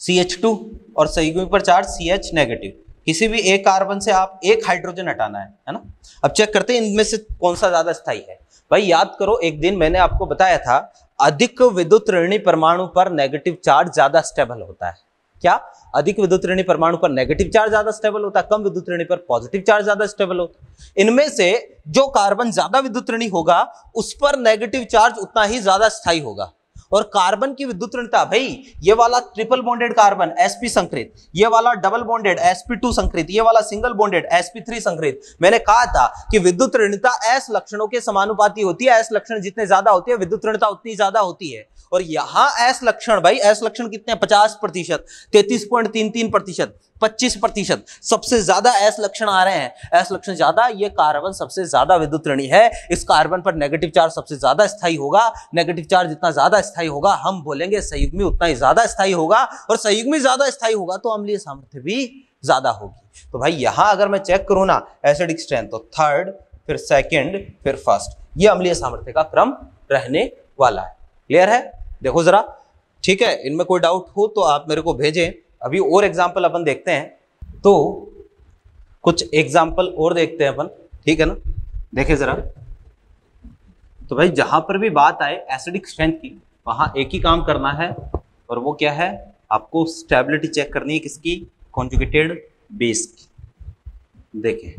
CH2 और संयुग्मी पर चार्ज CH नेगेटिव। किसी भी एक कार्बन से आप एक हाइड्रोजन हटाना है ना। अब चेक करते हैं इनमें से कौन सा ज्यादा स्थायी है। भाई याद करो, एक दिन मैंने आपको बताया था, अधिक विद्युत ऋणी परमाणु पर नेगेटिव चार्ज ज्यादा स्टेबल होता है। क्या? अधिक विद्युत ऋणी परमाणु पर नेगेटिव चार्ज ज्यादा स्टेबल होता है, कम विद्युत ऋणी पर पॉजिटिव चार्ज ज्यादा स्टेबल होता है। इनमें से जो कार्बन ज्यादा विद्युत ऋणी होगा उस पर नेगेटिव चार्ज उतना ही ज्यादा स्थायी होगा। और कार्बन की विद्युत ऋणता, भाई ये वाला ट्रिपल बॉन्डेड कार्बन sp संकृत, ये वाला डबल बॉन्डेड sp2 संकृत, ये वाला सिंगल बॉन्डेड sp3 संकृत। मैंने कहा था कि विद्युत ऋणता s लक्षणों के समानुपाती होती है, s लक्षण जितने ज्यादा होते हैं विद्युत ऋणता उतनी ज्यादा होती है। और यहां s लक्षण, भाई s लक्षण कितने हैं, 50%, 33.33%, 25%, सबसे ज्यादा s लक्षण आ रहे हैं। s लक्षण ज्यादा, ये कार्बन सबसे ज्यादा विद्युत ऋणी है, इस कार्बन पर नेगेटिव चार्ज सबसे ज्यादा स्थायी होगा। नेगेटिव चार्ज जितना ज्यादा स्थायी होगा, हम बोलेंगे संयुग्मी उतना ही ज्यादा स्थायी होगा, और संयुग्मी ज्यादा स्थायी होगा तो अम्लीय सामर्थ्य भी ज्यादा होगी। तो भाई यहां अगर मैं चेक करूं ना एसिडिक स्ट्रेंथ, तो थर्ड, फिर सेकंड, फिर फर्स्ट, ये अम्लीय सामर्थ्य का क्रम रहने वाला है। क्लियर है? देखो जरा, ठीक है, इनमें कोई डाउट हो तो आप मेरे को भेजें। अभी और एग्जाम्पल अपन देखते हैं, तो कुछ एग्जाम्पल और देखते हैं अपन, ठीक है ना। देखे जरा, तो भाई जहां पर भी बात आए एसिडिक स्ट्रेंथ की, वहां एक ही काम करना है, और वो क्या है, आपको स्टेबिलिटी चेक करनी है किसकी, कॉन्जुगेटेड बेस की। देखें,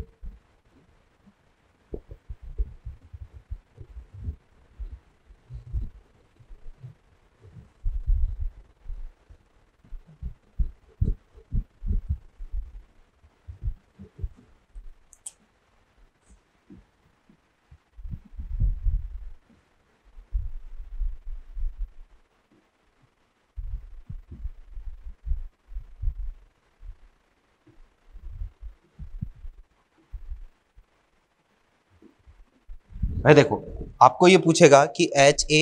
भाई देखो, आपको ये पूछेगा कि HA,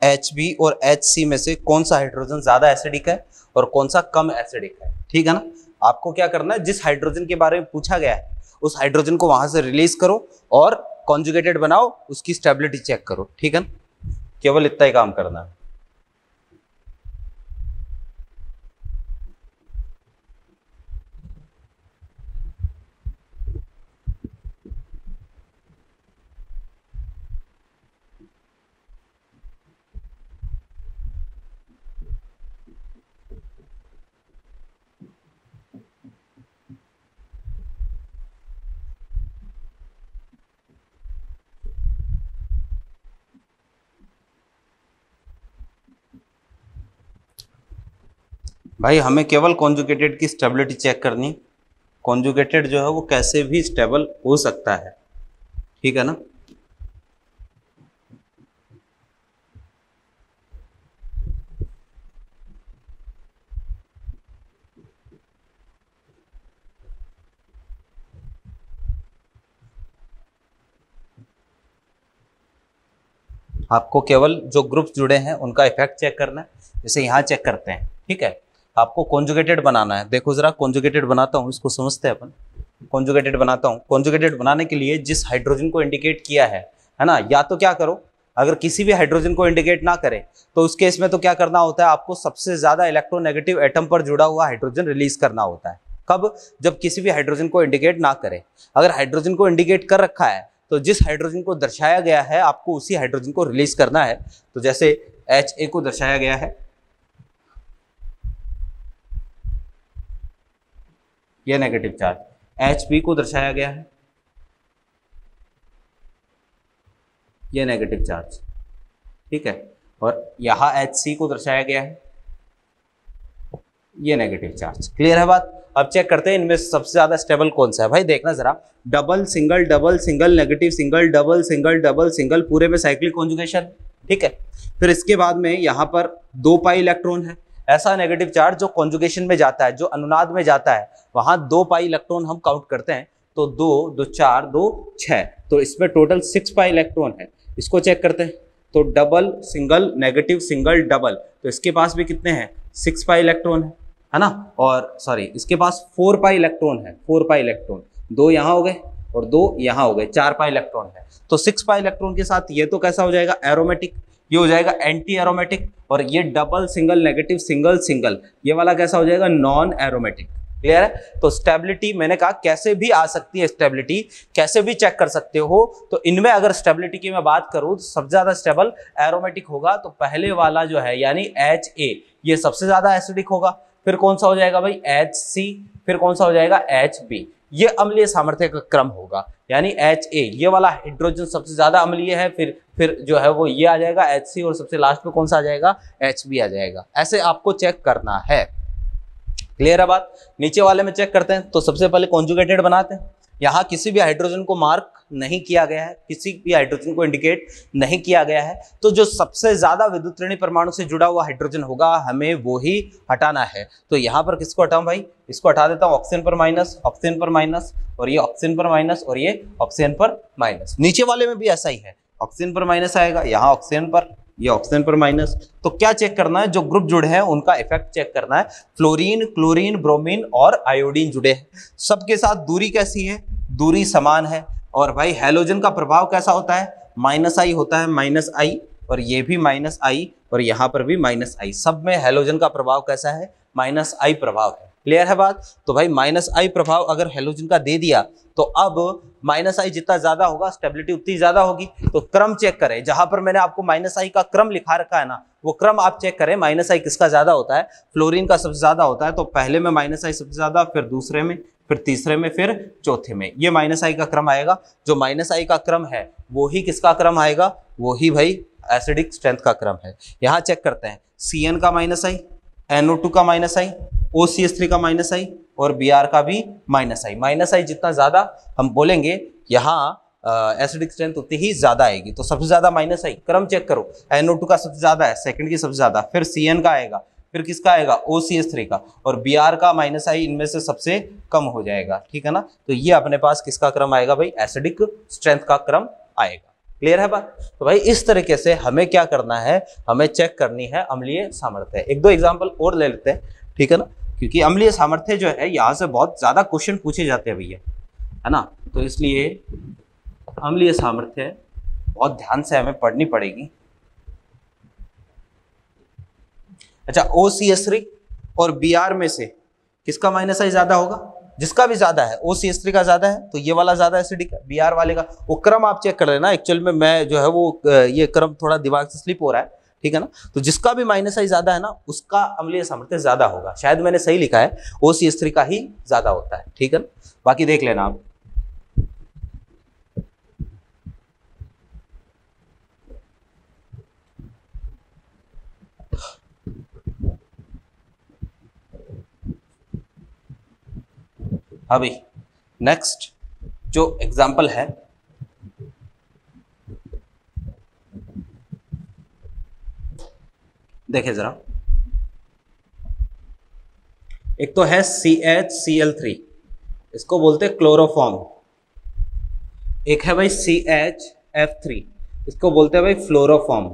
HB और HC में से कौन सा हाइड्रोजन ज्यादा एसिडिक है और कौन सा कम एसिडिक है, ठीक है ना। आपको क्या करना है, जिस हाइड्रोजन के बारे में पूछा गया है उस हाइड्रोजन को वहां से रिलीज करो और कॉन्जुगेटेड बनाओ, उसकी स्टेबिलिटी चेक करो, ठीक है ना। केवल इतना ही काम करना है। भाई हमें केवल कॉन्जुगेटेड की स्टेबिलिटी चेक करनी। कॉन्जुगेटेड जो है वो कैसे भी स्टेबल हो सकता है, ठीक है ना। आपको केवल जो ग्रुप्स जुड़े हैं उनका इफेक्ट चेक करना है, जैसे यहाँ चेक करते हैं, ठीक है। आपको कॉन्जुगेटेड बनाना है। देखो जरा, कॉन्जुगेटेड बनाता हूँ, इसको समझते हैं अपन। कॉन्जुगेटेड बनाता हूँ। कॉन्जुगेटेड बनाने के लिए जिस हाइड्रोजन को इंडिकेट किया है ना, या तो क्या करो, अगर किसी भी हाइड्रोजन को इंडिकेट ना करे तो उस केस में तो क्या करना होता है, आपको सबसे ज्यादा इलेक्ट्रोनेगेटिव एटम पर जुड़ा हुआ हाइड्रोजन रिलीज करना होता है। कब? जब किसी भी हाइड्रोजन को इंडिकेट ना करे। अगर हाइड्रोजन को इंडिकेट कर रखा है तो जिस हाइड्रोजन को दर्शाया गया है आपको उसी हाइड्रोजन को रिलीज करना है। तो जैसे Ha को दर्शाया गया है, यह नेगेटिव चार्ज, Hb को दर्शाया गया है, यह नेगेटिव चार्ज, ठीक है। और यहां Hc को दर्शाया गया है, ये नेगेटिव चार्ज। क्लियर है बात? अब चेक करते हैं इनमें सबसे ज्यादा स्टेबल कौन सा है। भाई देखना जरा, double single double single negative single double single double single, पूरे में साइक्लिक कॉन्जुगेशन, ठीक है। फिर इसके बाद में यहाँ पर 2 पाई इलेक्ट्रॉन है। ऐसा नेगेटिव चार्ज जो कॉन्जुगेशन में जाता है, जो अनुनाद में जाता है, वहां 2 पाई इलेक्ट्रॉन हम काउंट करते हैं, तो 2 2 4 2 6, तो इसमें टोटल 6 पाई इलेक्ट्रॉन है। इसको चेक करते हैं। तो double single negative single double, तो इसके पास भी कितने हैं 6 पाई इलेक्ट्रॉन है ना, और सॉरी इसके पास 4 पाई इलेक्ट्रॉन है, 4 पाई इलेक्ट्रॉन, 2 यहाँ हो गए और 2 यहाँ हो गए, 4 पाई इलेक्ट्रॉन है। तो 6 पाई इलेक्ट्रॉन के साथ ये तो कैसा हो जाएगा एरोमेटिक, ये हो जाएगा एंटी एरोमेटिक, और ये double single negative single single ये वाला कैसा हो जाएगा नॉन एरोमेटिक। क्लियर है। तो स्टेबिलिटी मैंने कहा कैसे भी आ सकती है, स्टेबिलिटी कैसे भी चेक कर सकते हो। तो इनमें अगर स्टेबिलिटी की मैं बात करूं तो सबसे ज्यादा स्टेबल एरोमेटिक होगा, तो पहले वाला जो है यानी HA ये सबसे ज्यादा एसिडिक होगा। फिर कौन सा हो जाएगा भाई HC, फिर कौन सा हो जाएगा HB, ये अम्लीय सामर्थ्य का क्रम होगा, यानी HA ये वाला हाइड्रोजन सबसे ज्यादा अम्लीय है, फिर जो है वो ये आ जाएगा HC, और सबसे लास्ट में कौन सा आ जाएगा HB आ जाएगा। ऐसे आपको चेक करना है। क्लियर है बात। नीचे वाले में चेक करते हैं। तो सबसे पहले कॉन्जुगेटेड बनाते हैं। यहाँ किसी भी हाइड्रोजन को मार्क नहीं किया गया है, किसी भी हाइड्रोजन को इंडिकेट नहीं किया गया है, तो जो सबसे ज्यादा विद्युतऋणी परमाणु से जुड़ा हुआ हाइड्रोजन होगा हमें वो ही हटाना है। तो यहाँ पर किसको हटाऊं भाई, इसको हटा देता हूँ, ऑक्सीजन पर माइनस, ऑक्सीजन पर माइनस, और ये ऑक्सीजन पर माइनस, और ये ऑक्सीजन पर माइनस। नीचे वाले में भी ऐसा ही है, ऑक्सीजन पर माइनस आएगा, यहाँ ऑक्सीजन पर, ये ऑक्सीजन पर माइनस। तो क्या चेक करना है, जो ग्रुप जुड़े हैं उनका इफेक्ट चेक करना है। फ्लोरीन, क्लोरीन, ब्रोमीन और आयोडीन जुड़े हैं, सबके साथ दूरी कैसी है, दूरी समान है। और भाई हैलोजन का प्रभाव कैसा होता है, -I होता है, -I, और ये भी -I, और यहाँ पर भी -I, सब में हैलोजन का प्रभाव कैसा है, -I प्रभाव है। क्लियर है बात। तो भाई -I प्रभाव अगर हैलोजन का दे दिया तो अब -I जितना ज्यादा होगा स्टेबिलिटी उतनी ज्यादा होगी। तो क्रम चेक करें, जहां पर मैंने आपको -I का क्रम लिखा रखा है ना, वो क्रम आप चेक करें। -I किसका ज्यादा होता है, फ्लोरीन का सबसे ज्यादा होता है, तो पहले में -I सबसे ज्यादा, फिर दूसरे में, फिर तीसरे में, फिर चौथे में, ये -I का क्रम आएगा। जो -I का क्रम है वो ही किसका क्रम आएगा, वो ही भाई एसिडिक स्ट्रेंथ का क्रम है। यहाँ चेक करते हैं, CN का -I, NO2 का -I, OCH3 का -I, और Br का भी -I जितना ज्यादा हम बोलेंगे यहाँ एसिडिक स्ट्रेंथ उतनी ही ज्यादा आएगी। तो सबसे ज्यादा -I, क्रम चेक करो, NO2 का सबसे ज्यादा है, सेकंड की सबसे ज्यादा, फिर CN का आएगा, फिर किसका आएगा OCH3 का, और Br का -I इनमें से सबसे कम हो जाएगा। ठीक है ना। तो ये अपने पास किसका क्रम आएगा भाई, एसिडिक स्ट्रेंथ का क्रम आएगा। क्लियर है बात। तो भाई इस तरीके से हमें क्या करना है, हमें चेक करनी है अम्लीय सामर्थ्य। एक दो एग्जांपल और ले लेते हैं, ठीक है ना, क्योंकि अम्लीय सामर्थ्य जो है यहाँ से बहुत ज्यादा क्वेश्चन पूछे जाते हैं भैया, है ना। तो इसलिए अम्लीय सामर्थ्य बहुत ध्यान से हमें पढ़नी पड़ेगी। अच्छा, OCH3 और Br में से किसका -I ज्यादा होगा, जिसका भी ज्यादा है, OCH3 का ज्यादा है तो ये वाला ज्यादा एसिडिक है, Br वाले का। वो क्रम आप चेक कर लेना, एक्चुअल में मैं जो है वो ये क्रम थोड़ा दिमाग से स्लिप हो रहा है, ठीक है ना। तो जिसका भी -I ज्यादा है ना, उसका अम्लीय सामर्थ्य ज्यादा होगा। शायद मैंने सही लिखा है, OCH3 का ही ज्यादा होता है, ठीक है ना। बाकी देख लेना आप। अभी नेक्स्ट जो एग्जाम्पल है, देखें जरा। एक तो है CHCl3, इसको बोलते हैं क्लोरोफॉर्म। एक है भाई CHF3, इसको बोलते हैं भाई फ्लोरोफॉर्म।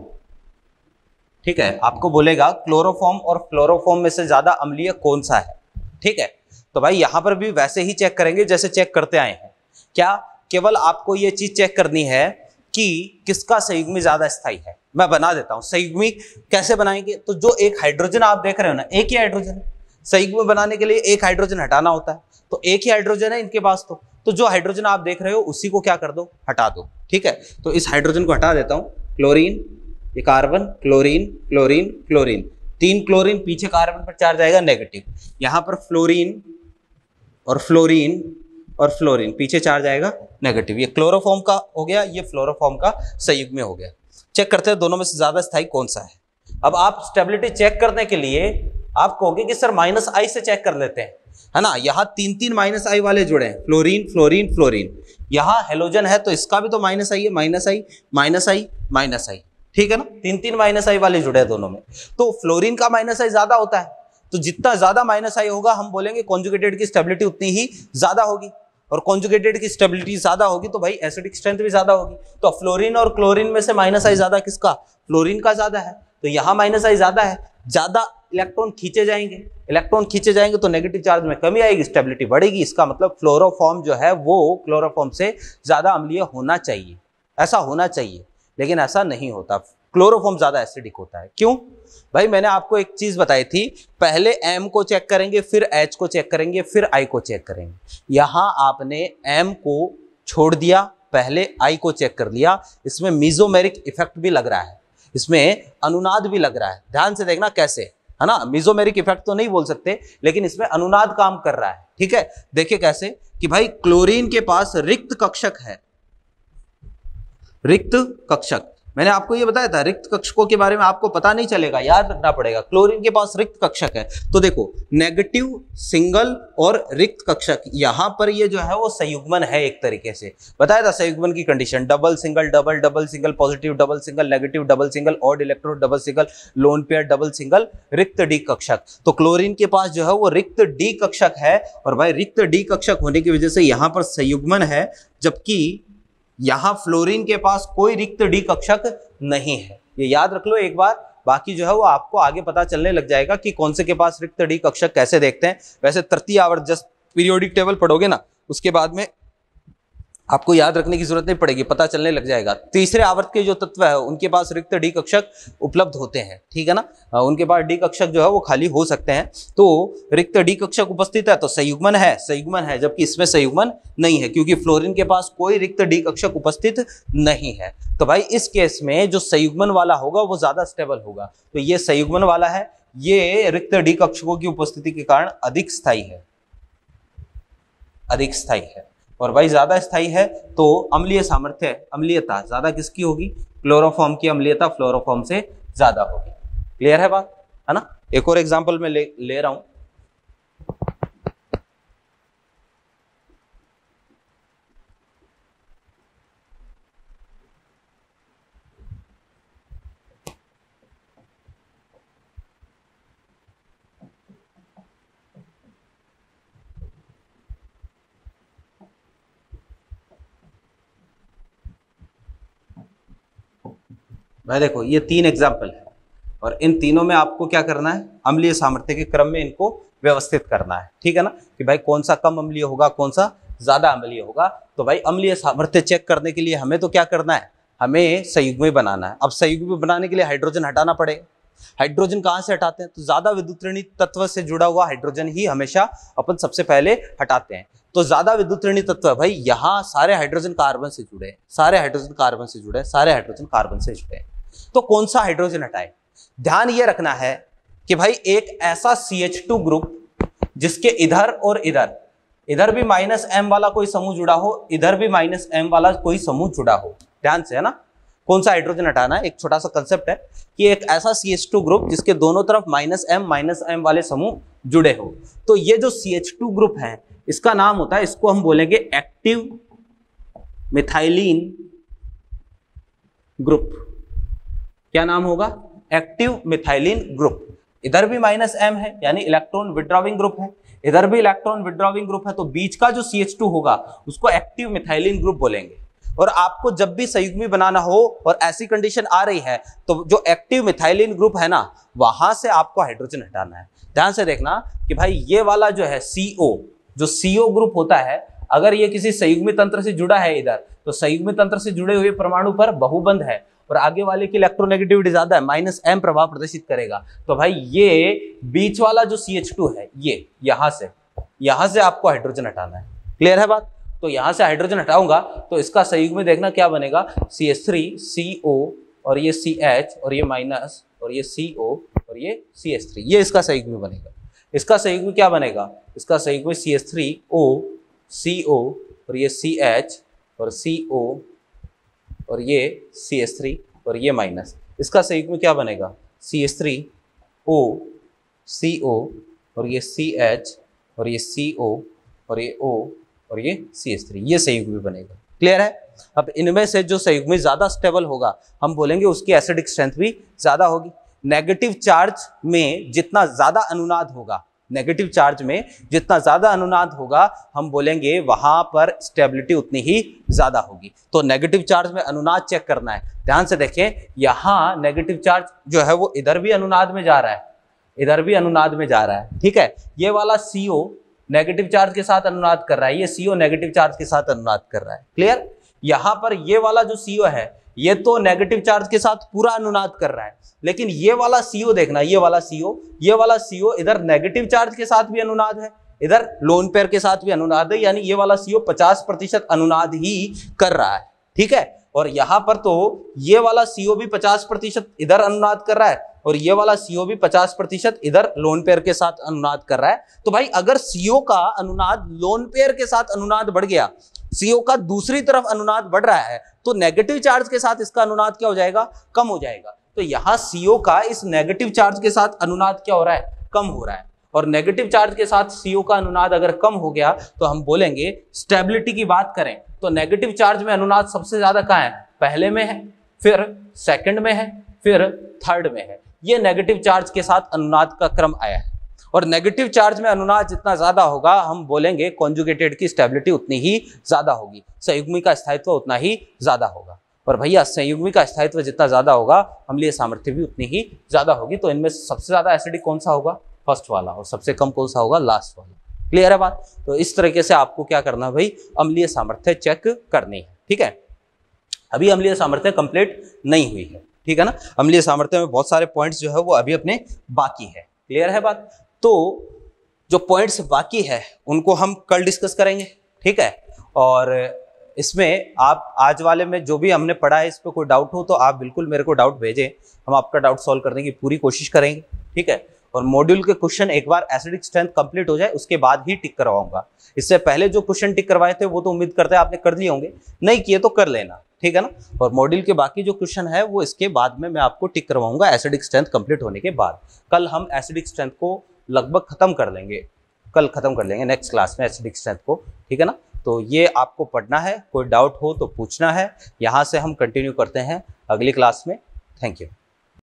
ठीक है, आपको बोलेगा क्लोरोफॉर्म और फ्लोरोफॉर्म में से ज्यादा अम्लीय कौन सा है। ठीक है, तो भाई यहां पर भी वैसे ही चेक करेंगे जैसे चेक करते आए हैं। क्या केवल आपको ये चीज चेक करनी है कि किसका संयुग्मी ज्यादा स्थायी है। मैं बना देता हूं संयुग्मी कैसे बनाएंगे। तो जो एक हाइड्रोजन आप देख रहे हो ना, एक ही हाइड्रोजन है, संयुग्मी बनाने के लिए एक हाइड्रोजन हटाना होता है, तो एक ही हाइड्रोजन है इनके पास। तो जो हाइड्रोजन आप देख रहे हो उसी को क्या कर दो, हटा दो। ठीक है, तो इस हाइड्रोजन को हटा देता हूं। क्लोरीन, ये carbon, chlorine, chlorine, chlorine, 3 chlorine, पीछे कार्बन पर चार्ज आएगा नेगेटिव। यहां पर फ्लोरीन और फ्लोरीन और फ्लोरीन, पीछे चार्ज आएगा नेगेटिव। ये क्लोरोफॉर्म का हो गया, ये फ्लोरोफॉर्म का संयुग्मी हो गया। चेक करते हैं दोनों में से ज्यादा स्थायी कौन सा है। अब आप स्टेबिलिटी चेक करने के लिए आप कहोगे कि सर -I से चेक कर लेते हैं, है ना। यहाँ 3 -I वाले जुड़े हैं, फ्लोरीन, फ्लोरीन, फ्लोरीन। यहाँ हेलोजन है तो इसका भी तो -I है, -I। ठीक है ना, 3 -I वाले जुड़े हैं दोनों में। तो फ्लोरीन का -I ज्यादा होता है, तो जितना ज्यादा -I होगा हम बोलेंगे कॉन्जुगेटेड की स्टेबिलिटी उतनी ही ज्यादा होगी। और कॉन्जुगेटेड की स्टेबिलिटी ज्यादा होगी तो भाई एसिडिक स्ट्रेंथ भी ज्यादा होगी। तो फ्लोरीन और क्लोरीन में से माइनस आई ज्यादा किसका? फ्लोरीन का ज्यादा है, तो यहाँ माइनस आई ज्यादा है, ज्यादा इलेक्ट्रॉन खींचे जाएंगे, इलेक्ट्रॉन खींचे जाएंगे तो नेगेटिव चार्ज में कमी आएगी, स्टेबिलिटी बढ़ेगी। इसका मतलब फ्लोरोफॉर्म जो है वो क्लोरोफॉर्म से ज्यादा अम्लीय होना चाहिए, ऐसा होना चाहिए, लेकिन ऐसा नहीं होता। क्लोरोफॉर्म ज्यादा एसिडिक होता है। क्यों भाई? मैंने आपको एक चीज बताई थी, पहले M को चेक करेंगे, फिर H को चेक करेंगे, फिर I को चेक करेंगे। यहां आपने M को छोड़ दिया, पहले I को चेक कर लिया। इसमें मीजोमेरिक इफेक्ट भी लग रहा है, इसमें अनुनाद भी लग रहा है। ध्यान से देखना कैसे, है ना। मीजोमेरिक इफेक्ट तो नहीं बोल सकते, लेकिन इसमें अनुनाद काम कर रहा है। ठीक है, देखिए कैसे कि भाई क्लोरीन के पास रिक्त कक्षक है, रिक्त कक्षक। मैंने आपको ये बताया था, रिक्त कक्षकों के बारे में आपको पता नहीं चलेगा, याद रखना पड़ेगा। क्लोरीन के पास रिक्त कक्षक है, तो देखो नेगेटिव सिंगल और रिक्त कक्षक, यहां पर ये जो है वो संयुग्मन है। एक तरीके से बताया था संयुग्मन की condition, double single double, double single positive, double single negative, double single odd electrode, double single lone pair, double single रिक्त डी कक्षक। तो क्लोरीन के पास जो है वो रिक्त डी कक्षक है, और भाई रिक्त डी कक्षक होने की वजह से यहां पर संयुग्मन है, जबकि यहां फ्लोरीन के पास कोई रिक्त डी कक्षक नहीं है। ये याद रख लो एक बार, बाकी जो है वो आपको आगे पता चलने लग जाएगा कि कौन से के पास रिक्त डी कक्षक कैसे देखते हैं। वैसे तृतीय आवर्त जस्ट पीरियोडिक टेबल पढ़ोगे ना, उसके बाद में आपको याद रखने की जरूरत नहीं पड़ेगी, पता चलने लग जाएगा। तीसरे आवर्त के जो तत्व है उनके पास रिक्त डी कक्षक उपलब्ध होते हैं, ठीक है ना। उनके पास डी कक्षक जो है वो खाली हो सकते हैं। तो रिक्त डी कक्षक उपस्थित है तो संयुग्मन है, संयुग्मन है, जबकि इसमें संयुग्मन नहीं है, क्योंकि फ्लोरीन के पास कोई रिक्त डी कक्षक उपस्थित नहीं है। तो भाई इस केस में जो संयुग्मन वाला होगा वो ज्यादा स्टेबल होगा। तो ये संयुग्मन वाला है, ये रिक्त डी कक्षकों की उपस्थिति के कारण अधिक स्थायी है, अधिक स्थायी है। और भाई ज्यादा स्थायी है तो अम्लीय सामर्थ्य, अम्लीयता ज्यादा किसकी होगी? क्लोरोफॉर्म की अम्लीयता फ्लोरोफॉर्म से ज्यादा होगी। क्लियर है बात, है ना। एक और एग्जांपल मैं ले रहा हूं। भाई देखो ये 3 एग्जाम्पल है, और इन तीनों में आपको क्या करना है? अम्लीय सामर्थ्य के क्रम में इनको व्यवस्थित करना है, ठीक है ना, कि भाई कौन सा कम अम्लीय होगा, कौन सा ज्यादा अम्लीय होगा। तो भाई अम्लीय सामर्थ्य चेक करने के लिए हमें तो क्या करना है? हमें संयुग्मी बनाना है। अब संयुग्मी बनाने के लिए हाइड्रोजन हटाना पड़ेगा। हाइड्रोजन कहां से हटाते हैं? तो ज्यादा विद्युतऋणी तत्व से जुड़ा हुआ हाइड्रोजन ही हमेशा अपन सबसे पहले हटाते हैं। तो ज्यादा विद्युतऋणी तत्व भाई यहाँ सारे हाइड्रोजन कार्बन से जुड़े हैं, सारे हाइड्रोजन कार्बन से जुड़े हैं, सारे हाइड्रोजन कार्बन से जुड़े हैं। तो कौन सा हाइड्रोजन हटाए? ध्यान ये रखना है कि भाई एक ऐसा CH2 ग्रुप जिसके इधर और इधर भी -M वाला कोई समूह जुड़ा हो, इधर भी -M वाला कोई समूह जुड़ा हो। ध्यान से, है ना। कौन सा हाइड्रोजन हटाना है? एक छोटा सा कंसेप्ट है कि एक ऐसा CH2 ग्रुप जिसके दोनों तरफ -M वाले समूह जुड़े हो। तो ये जो CH2 ग्रुप है इसका नाम होता है, इसको हम बोलेंगे एक्टिव मिथाइलिन ग्रुप। क्या नाम होगा? Active methylene group. इधर भी -M है यानी इलेक्ट्रॉन विड्रॉविंग ग्रुप है, इधर भी इलेक्ट्रॉन विड्रॉविंग ग्रुप है, तो बीच का जो CH2 होगा उसको एक्टिव मिथाइलिन ग्रुप बोलेंगे। और आपको जब भी संयुग्मी बनाना हो और ऐसी कंडीशन आ रही है तो जो एक्टिव मिथाइलिन ग्रुप है ना, वहां से आपको हाइड्रोजन हटाना है। ध्यान से देखना कि भाई ये वाला जो है CO, जो CO ग्रुप होता है, अगर ये किसी संयुग्मी तंत्र से जुड़ा है इधर, तो संयुग्मी तंत्र से जुड़े हुए परमाणु पर बहुबंध है और आगे वाले की इलेक्ट्रोनेगेटिविटी ज्यादा है, -M प्रभाव प्रदर्शित करेगा। तो भाई ये बीच वाला जो CH2 है, ये यहां से आपको हाइड्रोजन हटाना है। क्लियर है बात? तो यहां से हाइड्रोजन हटाऊंगा तो इसका संयुग्मी देखना क्या बनेगा? CH3 CO और ये CH और ये माइनस और ये CO और ये CH3, ये इसका संयुग्मी बनेगा। इसका संयुग्मी क्या बनेगा? इसका संयुग्मी CH3O CO और ये CH और CO और ये CH3 और ये माइनस। इसका संयुग्मी क्या बनेगा? CH3O CO और ये CH और ये CO और ये O और ये CH3, ये संयुग्मी बनेगा। क्लियर है? अब इनमें से जो संयुग्मी ज्यादा स्टेबल होगा हम बोलेंगे उसकी एसिडिक स्ट्रेंथ भी ज्यादा होगी। नेगेटिव चार्ज में जितना ज्यादा अनुनाद होगा, नेगेटिव चार्ज में जितना ज्यादा अनुनाद होगा हम बोलेंगे वहां पर स्टेबिलिटी उतनी ही ज्यादा होगी। तो नेगेटिव चार्ज में अनुनाद चेक करना है। ध्यान से देखें, यहां नेगेटिव चार्ज जो है वो इधर भी अनुनाद में जा रहा है, इधर भी अनुनाद में जा रहा है। ठीक है, ये वाला CO नेगेटिव चार्ज के साथ अनुनाद कर रहा है, ये CO नेगेटिव चार्ज के साथ अनुनाद कर रहा है। क्लियर? यहां पर ये वाला जो CO है ये तो नेगेटिव चार्ज के साथ पूरा अनुनाद कर रहा है, लेकिन ये वाला CO देखना, ये वाला CO इधर नेगेटिव चार्ज के साथ भी अनुनाद है, इधर लोन पेयर के साथ भी अनुनाद है, यानी ये वाला CO 50% अनुनाद ही कर रहा है। ठीक है, और यहां पर तो ये वाला CO भी 50% इधर अनुनाद कर रहा है और ये वाला CO भी 50% इधर लोन पेयर के साथ अनुनाद कर रहा है। तो भाई अगर CO का अनुनाद लोन पेयर के साथ अनुनाद बढ़ गया, CO का दूसरी तरफ अनुनाद बढ़ रहा है, तो नेगेटिव चार्ज के साथ इसका अनुनाद क्या हो जाएगा? कम हो जाएगा। तो यहां CO का इस नेगेटिव चार्ज के साथ अनुनाद क्या हो रहा है? कम हो रहा है। और नेगेटिव चार्ज के साथ CO का अनुनाद अगर कम हो गया तो हम बोलेंगे स्टेबिलिटी की बात करें तो नेगेटिव चार्ज में अनुनाद सबसे ज्यादा कहां है? पहले में है, फिर सेकंड में है, फिर थर्ड में है। ये नेगेटिव चार्ज के साथ अनुनाद का क्रम आया है। और नेगेटिव चार्ज में अनुनाद जितना ज्यादा होगा हम बोलेंगे कॉन्जुगेटेड की स्टेबिलिटी उतनी ही ज्यादा होगी, संयुग्मी का स्थायित्व उतना ही ज्यादा होगा। और भैया संयुग्मी का स्थायित्व जितना ज्यादा होगा अम्लीय सामर्थ्य भी उतनी ही ज्यादा होगी। तो इनमें सबसे ज्यादा एसिडिक कौन सा होगा? फर्स्ट वाला, और सबसे कम कौन सा होगा? लास्ट वाला। क्लियर है बात? तो इस तरीके से आपको क्या करना है भाई? अम्लीय सामर्थ्य चेक करनी है। ठीक है, अभी अम्लीय सामर्थ्य कंप्लीट नहीं हुई है। ठीक है ना, अम्लीय सामर्थ्य में बहुत सारे पॉइंट्स जो है वो अभी अपने बाकी है। क्लियर है बात? तो जो पॉइंट्स बाकी है उनको हम कल डिस्कस करेंगे। ठीक है, और इसमें आप आज वाले में जो भी हमने पढ़ा है इस पर कोई डाउट हो तो आप बिल्कुल मेरे को डाउट भेजें, हम आपका डाउट सॉल्व करने की पूरी कोशिश करेंगे। ठीक है, और मॉड्यूल के क्वेश्चन एक बार एसिडिक स्ट्रेंथ कंप्लीट हो जाए उसके बाद ही टिक करवाऊंगा। इससे पहले जो क्वेश्चन टिक करवाए थे वो तो उम्मीद करते हैं आपने कर लिए होंगे, नहीं किए तो कर लेना। ठीक है ना, और मॉड्यूल के बाकी जो क्वेश्चन है वो इसके बाद में मैं आपको टिक करवाऊंगा एसिडिक स्ट्रेंथ कंप्लीट होने के बाद। कल हम एसिडिक स्ट्रेंथ को लगभग खत्म कर लेंगे, कल खत्म कर लेंगे नेक्स्ट क्लास में एसिडिक स्ट्रेंथ को। ठीक है ना, तो ये आपको पढ़ना है, कोई डाउट हो तो पूछना है। यहाँ से हम कंटिन्यू करते हैं अगली क्लास में। Thank you.